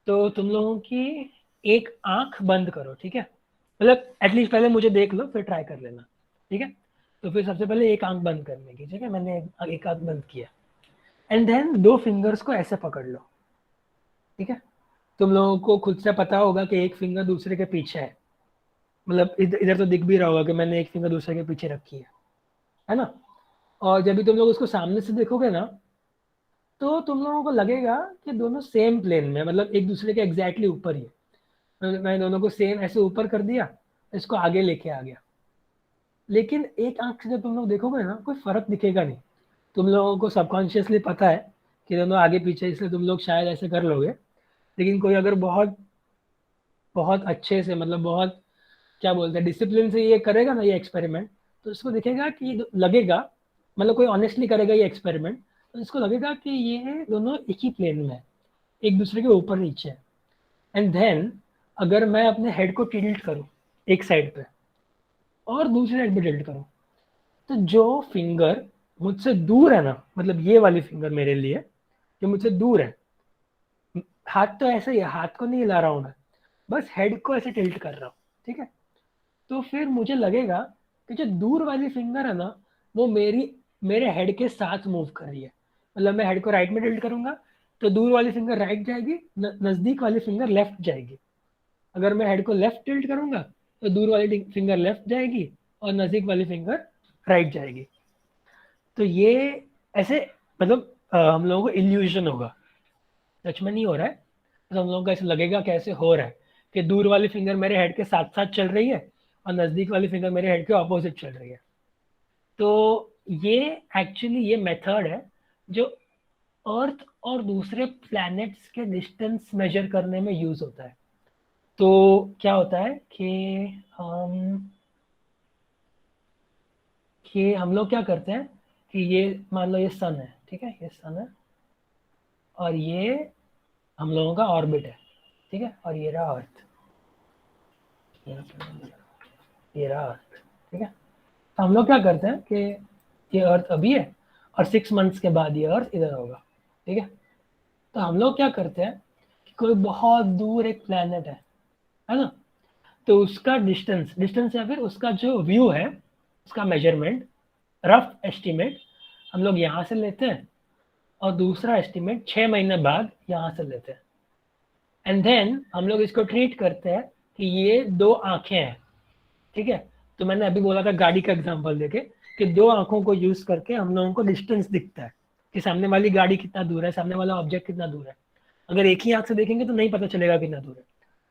तो तुम लोगों की एक आंख बंद करो, ठीक है, मतलब एटलीस्ट पहले मुझे देख लो फिर ट्राई कर लेना, ठीक है। तो फिर सबसे पहले एक आंख बंद करने की, ठीक है, मैंने एक आंख बंद किया, एंड देन 2 फिंगर्स को ऐसे पकड़ लो, ठीक है। तुम लोगों को खुद से पता होगा कि एक फिंगर दूसरे के पीछे है, मतलब इधर इधर तो दिख भी रहा होगा कि मैंने एक फिंगर दूसरे के पीछे रखी है ना। और जब भी तुम लोग उसको सामने से देखोगे ना, तो तुम लोगों को लगेगा कि दोनों सेम प्लेन में, मतलब एक दूसरे के एग्जैक्टली ऊपर ही है। मैं दोनों को सेम ऐसे ऊपर कर दिया, इसको आगे लेके आ गया। लेकिन एक आंख से जब तुम लोग देखोगे ना, कोई फर्क दिखेगा नहीं। तुम लोगों को सबकॉन्शियसली पता है कि दोनों आगे पीछे, इसलिए तुम लोग शायद ऐसे कर लोगे। लेकिन कोई अगर बहुत बहुत अच्छे से, मतलब बहुत क्या बोलते हैं, डिसिप्लिन से ये करेगा ना ये एक्सपेरिमेंट, तो उसको दिखेगा कि लगेगा, मतलब कोई ऑनेस्टली करेगा ये एक्सपेरिमेंट, तो इसको लगेगा कि ये दोनों एक ही प्लेन में है, एक दूसरे के ऊपर नीचे है। एंड देन अगर मैं अपने हेड को टिल्ट करूँ एक साइड पे और दूसरे साइड पे टिल्ट करूँ, तो जो फिंगर मुझसे दूर है ना, मतलब ये वाली फिंगर मेरे लिए जो मुझसे दूर है, हाथ तो ऐसे ही है, हाथ को नहीं हिला रहा हूँ मैं, बस हेड को ऐसे टिल्ट कर रहा हूँ, ठीक है। तो फिर मुझे लगेगा कि जो दूर वाली फिंगर है ना, वो मेरे हेड के साथ मूव कर रही है। मतलब मैं हेड को राइट में टिल्ट करूंगा तो दूर वाली फिंगर राइट जाएगी, नज़दीक वाली फिंगर लेफ्ट जाएगी। अगर मैं हेड को लेफ्ट टिल्ट करूंगा तो दूर वाली फिंगर लेफ्ट जाएगी और नज़दीक वाली फिंगर राइट जाएगी। तो ये ऐसे, मतलब हम लोगों को इल्यूजन होगा, सच में नहीं हो रहा है, तो हम लोगों को ऐसे लगेगा कैसे हो रहा है कि दूर वाली फिंगर मेरे हेड के साथ साथ चल रही है और नज़दीक वाली फिंगर मेरे हेड के ऑपोजिट चल रही है। तो ये एक्चुअली ये मेथड है जो अर्थ और दूसरे प्लैनेट्स के डिस्टेंस मेजर करने में यूज होता है। तो क्या होता है कि हम हम लोग क्या करते हैं कि ये मान लो ये सन है, ठीक है, ये सन है और ये हम लोगों का ऑर्बिट है, ठीक है, और ये रहा अर्थ, ये रहा अर्थ, ठीक है। तो हम लोग क्या करते हैं कि ये अर्थ अभी है और 6 मंथ्स के बाद ये अर्थ इधर होगा, ठीक है। तो हम लोग क्या करते हैं कि कोई बहुत दूर एक प्लैनेट है ना, तो उसका डिस्टेंस डिस्टेंस या फिर उसका जो व्यू है, उसका मेजरमेंट, रफ एस्टिमेट हम लोग यहाँ से लेते हैं और दूसरा एस्टिमेट 6 महीने बाद यहाँ से लेते हैं। एंड देन हम लोग इसको ट्रीट करते हैं कि ये दो आंखें हैं, ठीक है। तो मैंने अभी बोला था गाड़ी का एग्जांपल देके कि दो आंखों को यूज करके हम लोगों को डिस्टेंस दिखता है कि सामने वाली गाड़ी कितना दूर है, सामने वाला ऑब्जेक्ट कितना दूर है। अगर एक ही आंख से देखेंगे तो नहीं पता चलेगा कितना दूर है,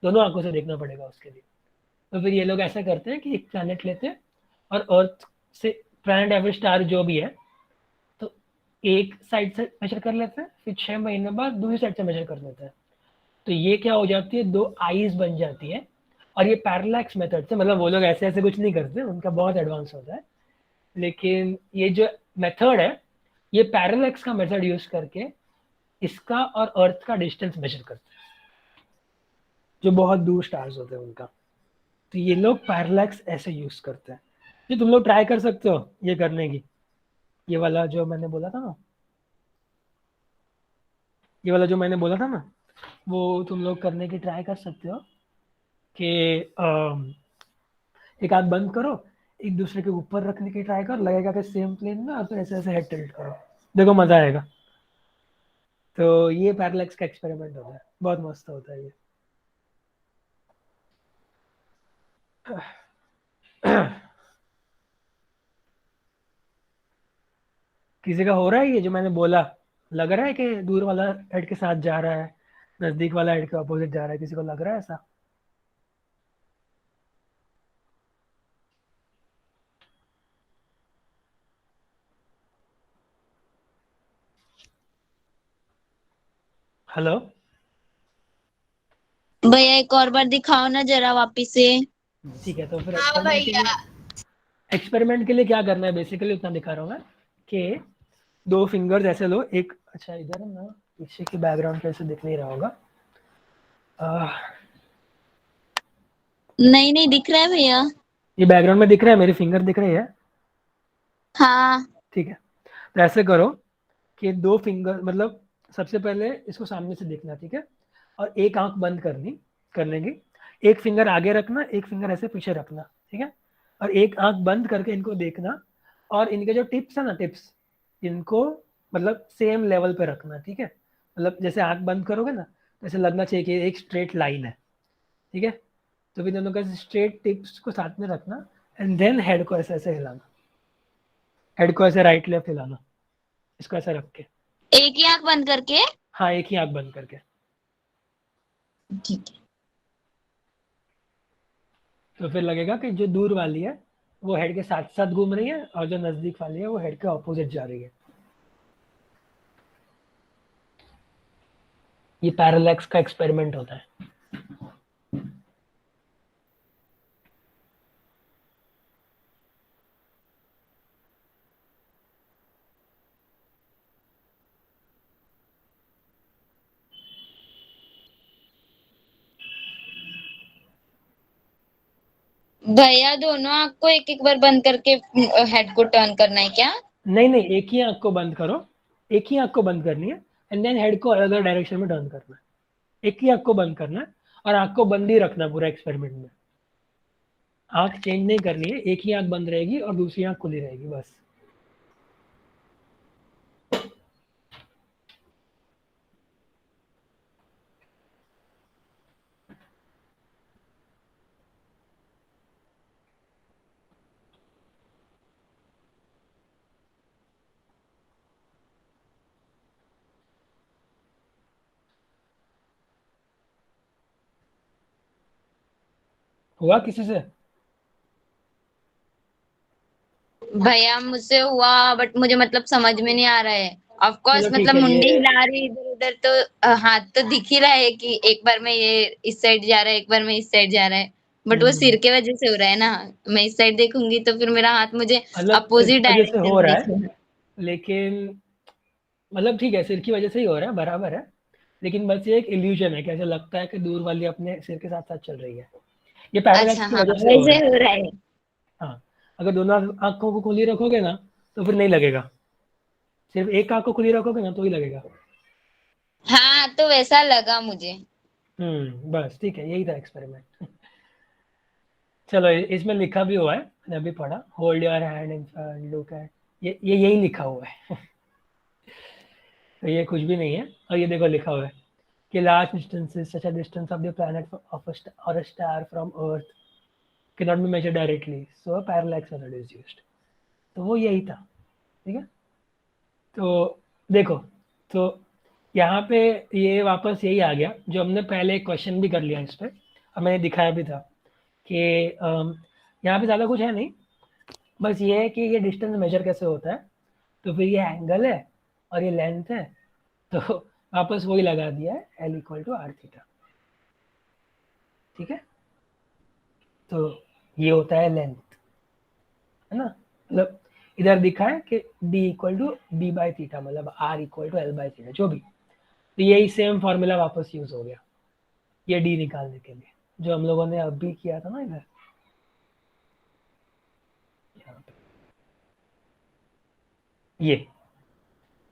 दोनों आंखों से देखना पड़ेगा उसके लिए। तो फिर ये लोग ऐसा करते हैं कि एक प्लैनेट लेते हैं और अर्थ से, प्लैनेट एवरेज स्टार जो भी है, तो एक साइड से मेजर कर लेते हैं, फिर 6 महीने बाद दूसरी साइड से मेजर कर लेते हैं। तो ये क्या हो जाती है, दो आईज बन जाती है। और ये पैरेलैक्स मेथड से, मतलब वो लोग ऐसे ऐसे कुछ नहीं करते, उनका बहुत एडवांस होता है, लेकिन ये जो मेथड है ये पैरेलैक्स का मेथड यूज करके इसका और अर्थ का डिस्टेंस मेजर करते हैं, जो बहुत दूर स्टार्स होते हैं उनका। तो ये लोग पैरेलैक्स ऐसे यूज करते हैं। ये तुम लोग ट्राई कर सकते हो ये करने की, ये वाला जो मैंने बोला था ना, ये वाला जो मैंने बोला था ना, वो तुम लोग करने की ट्राई कर सकते हो कि एक आंख बंद करो, एक दूसरे के ऊपर रखने की ट्राई करो, लगेगा कि सेम प्लेन में, और फिर ऐसे ऐसे हेड टिल्ट करो, देखो मजा आएगा। तो ये पैरेलैक्स का एक्सपेरिमेंट होता है, बहुत मस्त होता है ये। किसी का हो रहा है ये जो मैंने बोला, लग रहा है कि दूर वाला हेड के साथ जा रहा है, नजदीक वाला हेड के अपोजिट जा रहा है, किसी को लग रहा है ऐसा? हेलो, भैया एक और बार दिखाओ ना जरा वापिस से। ठीक है। तो फिर हाँ भैया। एक्सपेरिमेंट के लिए क्या करना है, बेसिकली उतना दिखा रहा हूँ मैं कि दो फिंगर्स ऐसे लो, एक, अच्छा इधर है ना, पीछे की बैकग्राउंड कैसे दिख नहीं रहा होगा, नहीं नहीं दिख रहा है भैया। ये बैकग्राउंड में दिख रहा है, मेरी फिंगर दिख रही है, हाँ। ठीक है। तो ऐसे करो कि दो फिंगर, मतलब सबसे पहले इसको सामने से देखना, ठीक है, और एक आंख बंद करने की, एक फिंगर आगे रखना, एक फिंगर ऐसे पीछे रखना, ठीक है, और एक आंख बंद करके इनको देखना, और इनके जो टिप्स है ना, टिप्स, इनको मतलब सेम लेवल पे रखना, ठीक है। मतलब जैसे आंख बंद करोगे ना, तो ऐसे लगना चाहिए कि एक स्ट्रेट लाइन है, ठीक है। तो फिर दोनों का स्ट्रेट टिप्स को साथ में रखना, एंड देन हेड को ऐसे ऐसे हिलाना, हेड को ऐसे राइट लेफ्ट हिलाना, इसको ऐसे रख के। एक ही आंख बंद करके। हाँ, एक ही आंख बंद करके। ठीक है। तो फिर लगेगा कि जो दूर वाली है वो हेड के साथ साथ घूम रही है और जो नजदीक वाली है वो हेड के ऑपोजिट जा रही है। ये पैरालैक्स का एक्सपेरिमेंट होता है। भैया दोनों आँख को एक एक बार बंद करके हेड को टर्न करना है क्या? नहीं नहीं, एक ही आंख को बंद करो, एक ही आंख को बंद करनी है एंड देन हेड को अलग अलग डायरेक्शन में टर्न करना है। एक ही आंख को बंद करना है और आंख को बंद ही रखना पूरा एक्सपेरिमेंट में। आंख चेंज नहीं करनी है, एक ही आंख बंद रहेगी और दूसरी आंख खुली रहेगी बस। हुआ किसी से? भैया मुझसे हुआ बट मुझे मतलब समझ में नहीं आ रहा है। ऑफ कोर्स चलो ठीक मतलब है, मुंडी ये हिला रही इधर उधर तो हाथ तो दिख ही रहा है कि एक बार में ये इस साइड जा रहा है, एक बार में इस साइड जा रहा है, बट वो सिर के वजह से हो रहा है ना। मैं इस साइड देखूंगी तो फिर मेरा हाथ मुझे मतलब सिर अपोजिट की वजह से डायरेक्शन हो में रहा है, दिखेगा। लेकिन मतलब ठीक है, सिर की वजह से ही हो रहा है, बराबर है। लेकिन बस ये एक इल्यूजन है कि ऐसा लगता है कि दूर वाली अपने सिर के साथ साथ चल रही है। ये पैरालैक्स अच्छा की हाँ वजह से हो वैसे रहा है। हो रहा है। हाँ, अगर दोनों आंखों को खुली रखोगे ना तो फिर नहीं लगेगा, सिर्फ एक आंख को खुली रखोगे ना तो ही लगेगा। हाँ तो वैसा लगा मुझे। बस ठीक है, यही था एक्सपेरिमेंट। चलो, इसमें लिखा भी हुआ है, मैंने अभी पढ़ा, hold your hand in front, look at, ये यही लिखा हुआ है। तो ये कुछ भी नहीं है। और ये देखो लिखा हुआ है कि large distances such a distance of the planet of और a star from earth cannot be measured directly, so parallax method is used. तो वो यही था, ठीक है। तो देखो, तो यहाँ पे ये वापस यही आ गया जो हमने पहले क्वेश्चन भी कर लिया इस पे, और मैंने दिखाया भी था कि यहाँ पे ज़्यादा कुछ है नहीं, बस ये है कि ये डिस्टेंस मेजर कैसे होता है। तो फिर ये एंगल है और ये लेंथ है, तो वापस वही लगा दिया है, L equal to R theta, ठीक है। तो ये होता है लेंथ, है ना। मतलब इधर दिखा है कि d equal to B by theta, मतलब r equal to L by theta, जो भी। तो यही सेम फॉर्मूला वापस यूज हो गया ये d निकालने के लिए, जो हम लोगों ने अभी किया था ना इधर, यहाँ पे ये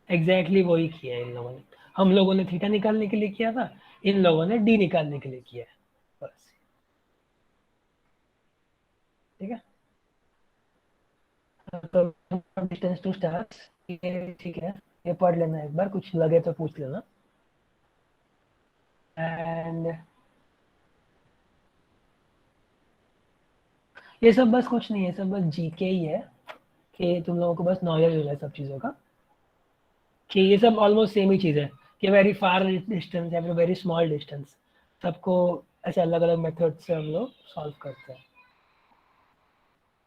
एग्जैक्टली वही किया है इन लोगों ने। हम लोगों ने थीटा निकालने के लिए किया था, इन लोगों ने d निकालने के लिए किया है, बस, ठीक है। तो डिस्टेंस टू स्टार्स, ये ठीक है, ये पढ़ लेना एक बार, कुछ लगे तो पूछ लेना। एंड ये सब बस कुछ नहीं है, सब बस जीके ही है कि तुम लोगों को बस नॉलेज हो जाए सब चीज़ों का, कि ये सब ऑलमोस्ट सेम ही चीज़ है कि वेरी फार डिस्टेंस या फिर वेरी स्मॉल डिस्टेंस, सबको ऐसे अलग अलग मेथड से हम लोग सॉल्व करते हैं।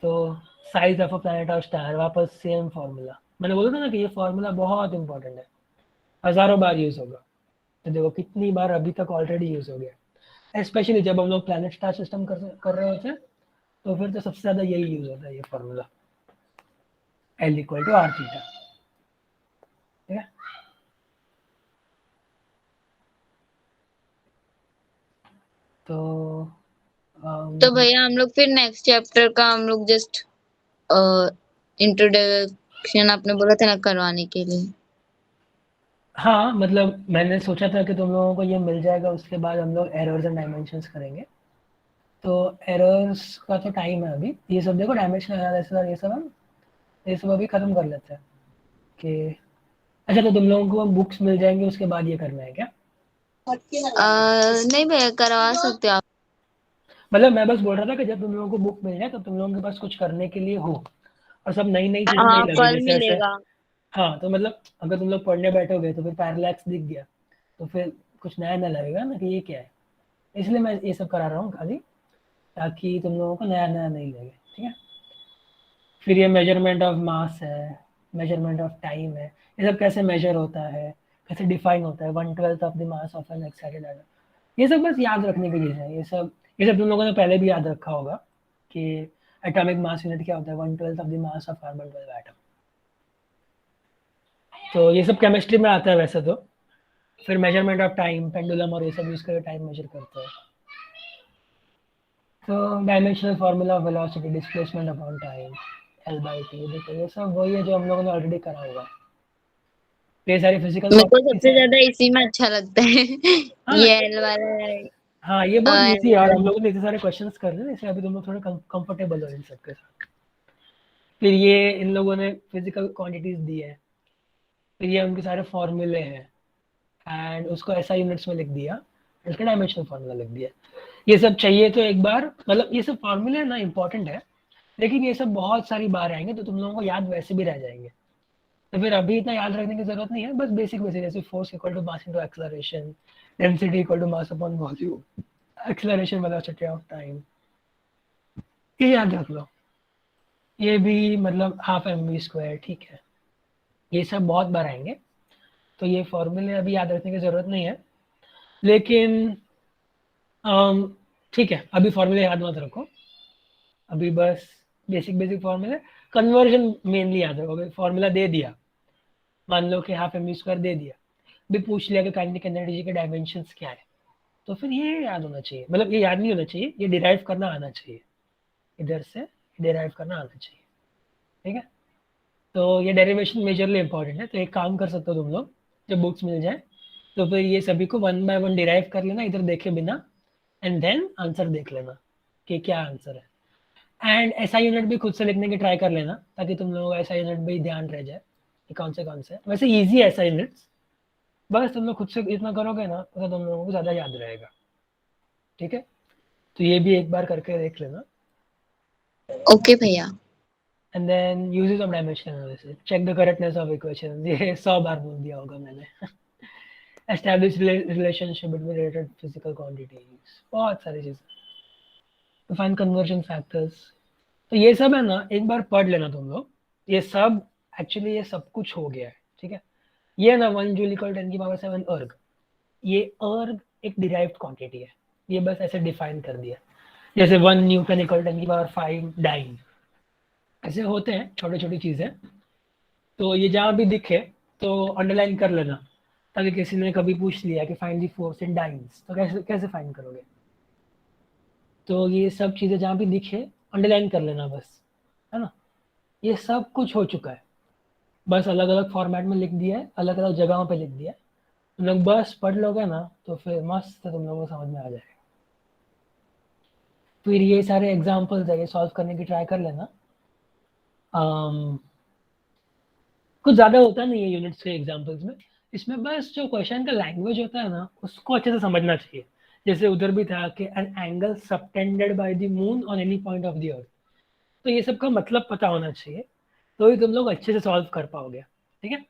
तो साइज ऑफ अ प्लैनेट और स्टार, वापस सेम फार्मूला, मैंने बोला था ना कि ये फार्मूला बहुत इंपॉर्टेंट है, हज़ारों बार यूज़ होगा। तो देखो कितनी बार अभी तक ऑलरेडी यूज़ हो गया, स्पेशली जब हम लोग प्लैनेट स्टार सिस्टम कर रहे होते हैं, तो फिर तो सबसे ज़्यादा यही यूज़ होता है, ये formula, L equal to R theta, ठीक है। तो तो भैया हम लोग फिर नेक्स्ट चैप्टर का हम लोग जस्ट इंट्रोडक्शन आपने बोला था ना करवाने के लिए। हाँ, मतलब मैंने सोचा था कि तुम लोगों को ये मिल जाएगा, उसके बाद हम लोग एरर्स एंड डायमेंशंस करेंगे। तो एरर्स का तो टाइम है अभी, ये सब देखो डायमेंशन एनालिसिस और ये सब अभी खत्म कर लेते हैं कि अच्छा, तो तुम लोगों को बुक्स मिल जाएंगे उसके बाद ये करना है क्या? नहीं भैया करवा सकते हो आप। मतलब मैं बस बोल रहा था कि जब तुम लोगों को बुक मिल जाए तो तुम लोगों के पास कुछ करने के लिए हो, और सब नई नई चीज़ें नहीं हाँ लगे कल जैसे ऐसे। मिलेगा। हाँ, तो मतलब अगर तुम लोग पढ़ने बैठोगे तो फिर पैरालैक्स दिख गया, तो फिर कुछ नया नया लगेगा ना कि ये क्या है, इसलिए मैं ये सब करा रहा हूँ खाली, ताकि तुम लोगों को नया नया नहीं लगे, ठीक है। फिर ये मेजरमेंट ऑफ मास है, मेजरमेंट ऑफ टाइम है, ये सब कैसे मेजर होता है, कैसे डिफाइन होता है 1/12 of the mass of N excited atom, ये सब बस याद रखने की चीज़ है। ये सब तुम लोगों ने पहले भी याद रखा होगा कि एटॉमिक मास यूनिट क्या होता है 1/12 of the mass of carbon 12 atom. तो ये सब केमिस्ट्री में आता है वैसे तो। फिर मेजरमेंट ऑफ टाइम, पेंडुलम और ये सब यूज करके टाइम मेजर करते हैं। तो dimensional formula of velocity, displacement upon time, L/T, देखो ये सब वही है जो हम लोगों ने ऑलरेडी करा होगा। ये सारी फिजिकल मेरे को प्रॉपर्टीज सबसे है। ज्यादा इसी में अच्छा लगता है हाँ ये एल वाला। हाँ, ये बहुत इजी है और हम और लोगों ने इतने सारे क्वेश्चंस कर लिए, इसलिए अभी तुम लोग थोड़े कंफर्टेबल हो इन सबके साथ। फिर ये इन लोगों ने फिजिकल क्वांटिटीज दी है, फिर ये उनके सारे फॉर्मूले हैं एंड उसको ऐसा यूनिट्स में लिख दिया, इसका डायमेंशनल फार्मूला लिख दिया। ये सब चाहिए तो एक बार, मतलब ये सब फार्मूले ना इंपॉर्टेंट है, लेकिन ये सब बहुत सारी बार आएंगे तो तुम लोगों को याद वैसे भी रह जाएंगे। तो फिर अभी इतना याद रखने की जरूरत नहीं है, बस बेसिक जैसे force equal to mass into acceleration, density equal to mass upon volume, acceleration velocity of time, ये याद रख लो। ये भी मतलब हाफ mv², ठीक है। ये सब बहुत बार आएंगे तो ये फॉर्मूले अभी याद रखने की जरूरत नहीं है, लेकिन ठीक है, अभी फॉर्मूले याद मत रखो, अभी बस बेसिक फॉर्मूले। कन्वर्जन मेनली याद रखोगे। फॉर्मूला दे दिया, मान लो कि हाफ mv² दे दिया, भी पूछ लिया कि काइनेटिक एनर्जी के डायमेंशंस क्या है, तो फिर ये याद होना चाहिए। मतलब ये याद नहीं होना चाहिए, ये डिराइव करना आना चाहिए, इधर से डिराइव करना आना चाहिए, ठीक है। तो ये डेरिवेशन मेजरली इंपॉर्टेंट है। तो एक काम कर सकते हो तुम लोग, जब बुक्स मिल जाए तो फिर ये सभी को 1 बाय 1 डिराइव कर लेना इधर देखे बिना, एंड देन आंसर देख लेना कि क्या आंसर है। एंड ऐसा यूनिट भी खुद से लिखने की ट्राई कर लेना, ताकि तुम लोगों को ऐसा यूनिट भी ध्यान रह जाए कि कौन से। वैसे ईजी है ऐसा यूनिट्स, बस तुम लोग खुद से इतना करोगे ना तो तुम लोगों को ज़्यादा याद रहेगा, ठीक है। तो ये भी एक बार करके देख लेना। ओके भैया। And then uses of dimension analysis, check the correctness of equation, ये 100 बार बोल दिया होगा मैंने। Establish relationship between related physical quantities, बहुत सारी चीज़ें। फाइंड कन्वर्जन फैक्टर्स, तो ये सब है ना, एक बार पढ़ लेना तुम लोग। ये सब एक्चुअली ये सब कुछ हो गया है, ठीक है। ये ना 1 जूल इक्वल 10⁻⁷ अर्ग, ये अर्ग एक डिराइव्ड क्वांटिटी है, ये बस ऐसे डिफाइन कर दिया। जैसे 1 न्यूटन इक्वल 10⁵ डाइन, ऐसे होते हैं छोटी छोटी चीज़ें। तो ये जहाँ भी दिखे तो अंडरलाइन कर लेना, ताकि किसी ने कभी पूछ लिया कि find the force in dance, तो कैसे फाइंड करोगे। तो ये सब चीज़ें जहाँ भी दिखे अंडरलाइन कर लेना बस, है ना। ये सब कुछ हो चुका है, बस अलग अलग फॉर्मेट में लिख दिया है, अलग अलग जगहों पे लिख दिया है। तुम लोग बस पढ़ लोगे ना तो फिर मस्त तुम लोगों को समझ में आ जाएगा। फिर ये सारे एग्जाम्पल्स है, ये सॉल्व करने की ट्राई कर लेना। कुछ ज़्यादा होता नहीं है यूनिट्स के एग्जाम्पल्स में, इसमें बस जो क्वेश्चन का लैंग्वेज होता है ना उसको अच्छे से समझना चाहिए। जैसे उधर भी था कि an angle subtended by the moon on any point of the अर्थ, तो ये सब का मतलब पता होना चाहिए, तो ही तुम लोग अच्छे से सॉल्व कर पाओगे, ठीक है।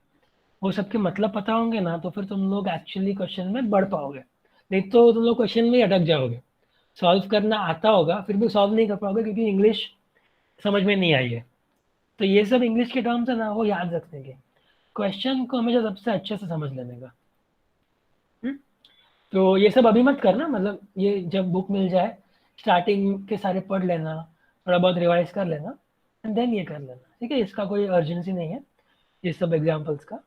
वो सबके मतलब पता होंगे ना तो फिर तुम लोग एक्चुअली क्वेश्चन में बढ़ पाओगे, नहीं तो तुम लोग क्वेश्चन में ही अटक जाओगे। सॉल्व करना आता होगा फिर भी सॉल्व नहीं कर पाओगे, क्योंकि इंग्लिश समझ में नहीं आई है। तो ये सब इंग्लिश के टर्म्स है ना, वो याद रखने के, क्वेश्चन को हमेशा सबसे अच्छे से समझ लेने का। तो ये सब अभी मत करना, मतलब ये जब बुक मिल जाए स्टार्टिंग के सारे पढ़ लेना, थोड़ा बहुत रिवाइज कर लेना, एंड देन ये कर लेना, ठीक है। इसका कोई अर्जेंसी नहीं है ये सब एग्जाम्पल्स का,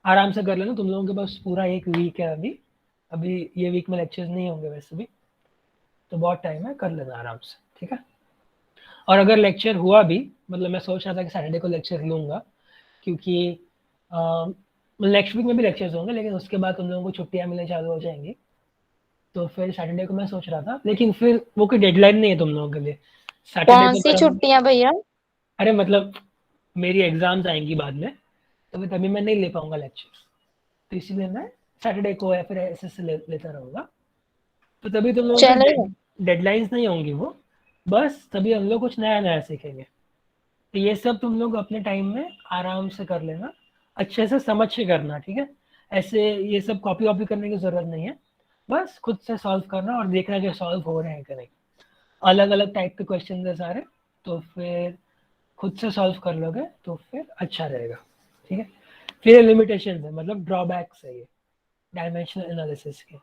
आराम से कर लेना। तुम लोगों के पास पूरा 1 वीक है अभी ये वीक में लेक्चर्स नहीं होंगे वैसे भी, तो बहुत टाइम है, कर लेना आराम से, ठीक है। और अगर लेक्चर हुआ भी, मतलब मैं सोच रहा था कि सैटरडे को लेक्चर लूँगा, क्योंकि नेक्स्ट वीक में भी लेक्चर्स होंगे, लेकिन उसके बाद तुम लोगों को छुट्टियाँ मिलने चालू हो जाएंगी, तो फिर सैटरडे को मैं सोच रहा था, लेकिन फिर वो कोई डेडलाइन नहीं है तुम लोगों के लिए सैटरडे कौन को सी छुट्टियां भैया? अरे मतलब मेरी एग्जाम्स आएंगी बाद में, तो फिर तभी मैं नहीं ले पाऊंगा लेक्चर, तो इसीलिए मैं सैटरडे को या फिर ऐसे लेता रहूँगा। तो तभी तुम लोगों चलेगा। की डेडलाइंस नहीं होंगी वो, बस तभी हम लोग कुछ नया नया सीखेंगे। तो ये सब तुम लोग अपने टाइम में आराम से कर लेना, अच्छे से समझ के करना, ठीक है। ऐसे ये सब कॉपी वॉपी करने की ज़रूरत नहीं है, बस खुद से सॉल्व करना और देखना कि सॉल्व हो रहे हैं कि नहीं। अलग अलग टाइप के क्वेश्चन है सारे, तो फिर खुद से सॉल्व कर लोगे तो फिर अच्छा रहेगा, ठीक है। फिर लिमिटेशन है, मतलब ड्रॉबैक्स है ये डायमेंशनल एनालिसिस के,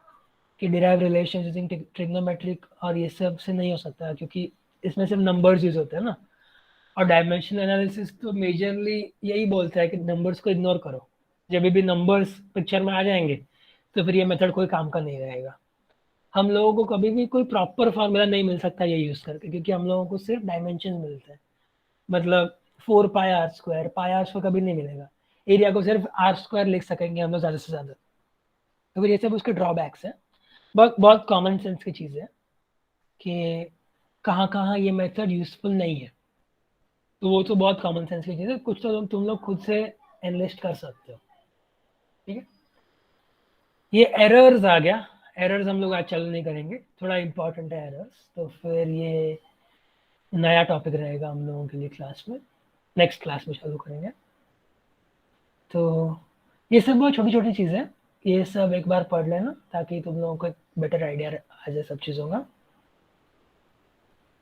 कि डिराइव रिलेशन यूजिंग ट्रिग्नोमेट्रिक और ये सब से नहीं हो सकता, क्योंकि इसमें सिर्फ नंबर्स यूज होते हैं ना। और डायमेंशनल एनालिसिस तो मेजरली यही बोलता है कि नंबर्स को इग्नोर करो, जब भी नंबर्स पिक्चर में आ जाएंगे तो फिर ये मेथड कोई काम का नहीं रहेगा। हम लोगों को कभी भी कोई प्रॉपर फार्मूला नहीं मिल सकता ये यूज़ करके, क्योंकि हम लोगों को सिर्फ डायमेंशन मिलते हैं। मतलब 4 पाई r² पाई आर स्क्वायर कभी नहीं मिलेगा। एरिया को सिर्फ r² लिख सकेंगे हम लोग ज़्यादा से ज़्यादा। तो फिर ये सब उसके ड्रॉबैक्स हैं। बहुत बहुत कॉमन सेंस की चीज़ है कि कहाँ कहाँ ये मेथड यूजफुल नहीं है, तो वो तो बहुत कॉमन सेंस की चीज़ है। कुछ तो तुम लोग खुद से एनलिस्ट कर सकते हो, ठीक है। ये एरर्स आ गया, एरर्स हम लोग आज चालू नहीं करेंगे, थोड़ा इंपॉर्टेंट है एरर्स, तो फिर ये नया टॉपिक रहेगा हम लोगों के लिए क्लास में, नेक्स्ट क्लास में चालू करेंगे। तो ये सब बहुत छोटी छोटी चीज़ें, ये सब एक बार पढ़ लेना ताकि तुम लोगों को एक बेटर आइडिया आ जाए सब चीज़ों का।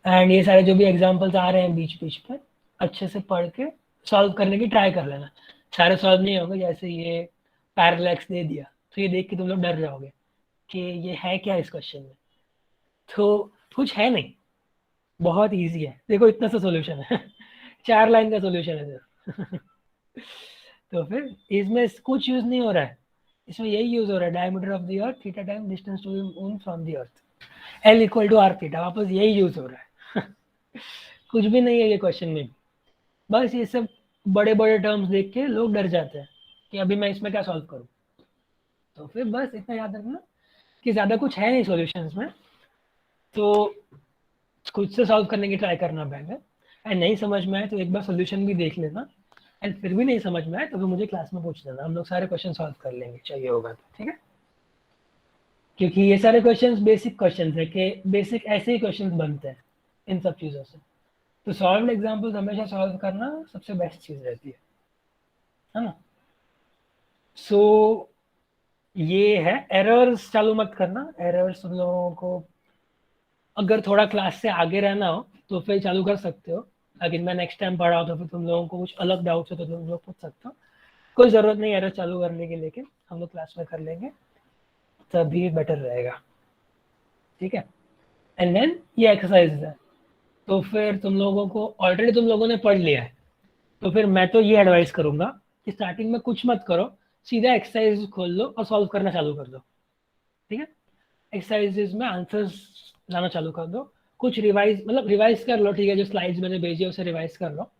एंड ये सारे जो भी एग्जाम्पल्स आ रहे हैं बीच बीच पर अच्छे से पढ़ के सॉल्व करने की ट्राई कर लेना। सारे सॉल्व नहीं होंगे, जैसे ये पैरेलैक्स दे दिया तो ये देख के तुम लोग डर जाओगे कि ये है क्या इस क्वेश्चन में, तो कुछ है नहीं, बहुत इजी है। देखो इतना सा सॉल्यूशन है 4 लाइन का सॉल्यूशन है सिर्फ तो फिर इसमें कुछ यूज नहीं हो रहा है, इसमें यही यूज हो रहा है, diameter of the earth theta time distance to the moon from the earth L equal to R theta, वापस यही यूज हो रहा है कुछ भी नहीं है ये क्वेश्चन में। बस ये सब बड़े बड़े टर्म्स देख के लोग डर जाते हैं कि अभी मैं इसमें क्या सॉल्व करूं। तो फिर बस इतना याद रखना कि ज़्यादा कुछ है नहीं सॉल्यूशंस में, तो खुद से सॉल्व करने की ट्राई करना पहले। एंड नहीं समझ में आए तो एक बार सॉल्यूशन भी देख लेना, एंड फिर भी नहीं समझ में आए तो फिर मुझे क्लास में पूछ लेना, हम लोग सारे क्वेश्चन सॉल्व कर लेंगे चाहिए होगा तो, ठीक है। क्योंकि ये सारे क्वेश्चंस बेसिक क्वेश्चंस है कि बेसिक ऐसे ही क्वेश्चंस बनते हैं इन सब चीज़ों से, तो सॉल्व्ड एग्जांपल्स हमेशा सॉल्व करना सबसे बेस्ट चीज़ रहती है ना। सो ये है, एरर्स चालू मत करना, एरर्स तुम लोगों को अगर थोड़ा क्लास से आगे रहना हो तो फिर चालू कर सकते हो, अगर मैं नेक्स्ट टाइम पढ़ाऊँ तो फिर तुम लोगों को कुछ अलग डाउट्स हो तो तुम लोग पूछ सकते हो, कोई ज़रूरत नहीं एरर चालू करने की, लेकिन हम लोग क्लास में कर लेंगे तभी बेटर रहेगा, ठीक है। एंड देन ये एक्सरसाइज है, तो फिर तुम लोगों को ऑलरेडी तुम लोगों ने पढ़ लिया है, तो फिर मैं तो ये एडवाइस करूंगा कि स्टार्टिंग में कुछ मत करो, सीधा एक्सरसाइज खोल लो और सॉल्व करना चालू कर दो, ठीक है। एक्सरसाइजेज में आंसर्स लाना चालू कर दो, कुछ रिवाइज मतलब रिवाइज कर लो, ठीक है, जो स्लाइड्स मैंने भेजी है उसे रिवाइज कर लो,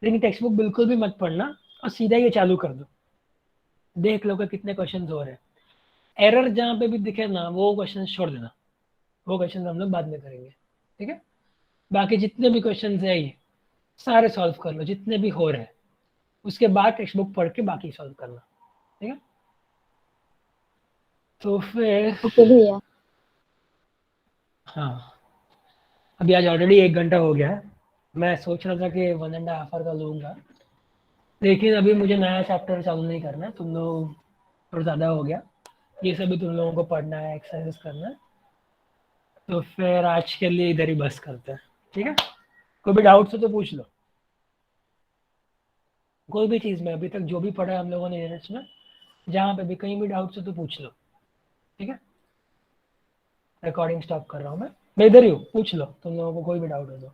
लेकिन टेक्स्ट बुक बिल्कुल भी मत पढ़ना और सीधा ये चालू कर दो, देख लो कि कितने क्वेश्चन हो रहे हैं। एरर जहाँ पे भी दिखे ना वो क्वेश्चन छोड़ देना, वो क्वेश्चन हम लोग बाद में करेंगे, ठीक है। बाकी जितने भी क्वेश्चन है ये सारे सॉल्व कर लो जितने भी हो रहे हैं, उसके बाद टेक्स्ट बुक पढ़ के बाकी सॉल्व करना, ठीक है। तो फिर ओके भैया। हाँ, अभी आज ऑलरेडी 1 घंटा हो गया है, मैं सोच रहा था कि 1.5 आवर का लूँगा, लेकिन अभी मुझे नया चैप्टर चालू नहीं करना है, तुम लोग थोड़ा ज़्यादा हो गया, ये सब भी तुम लोगों को पढ़ना है, एक्सरसाइज करना है, तो फिर आज के लिए इधर ही बस करते हैं, ठीक है। कोई भी डाउट्स हो तो पूछ लो, कोई भी चीज़ में अभी तक जो भी पढ़ा है हम लोगों ने यूनिट्स में, जहाँ पे भी कहीं भी डाउट्स हो तो पूछ लो, ठीक है। रिकॉर्डिंग स्टॉप कर रहा हूँ मैं इधर ही हूँ, पूछ लो तुम लोगों को कोई भी डाउट हो तो।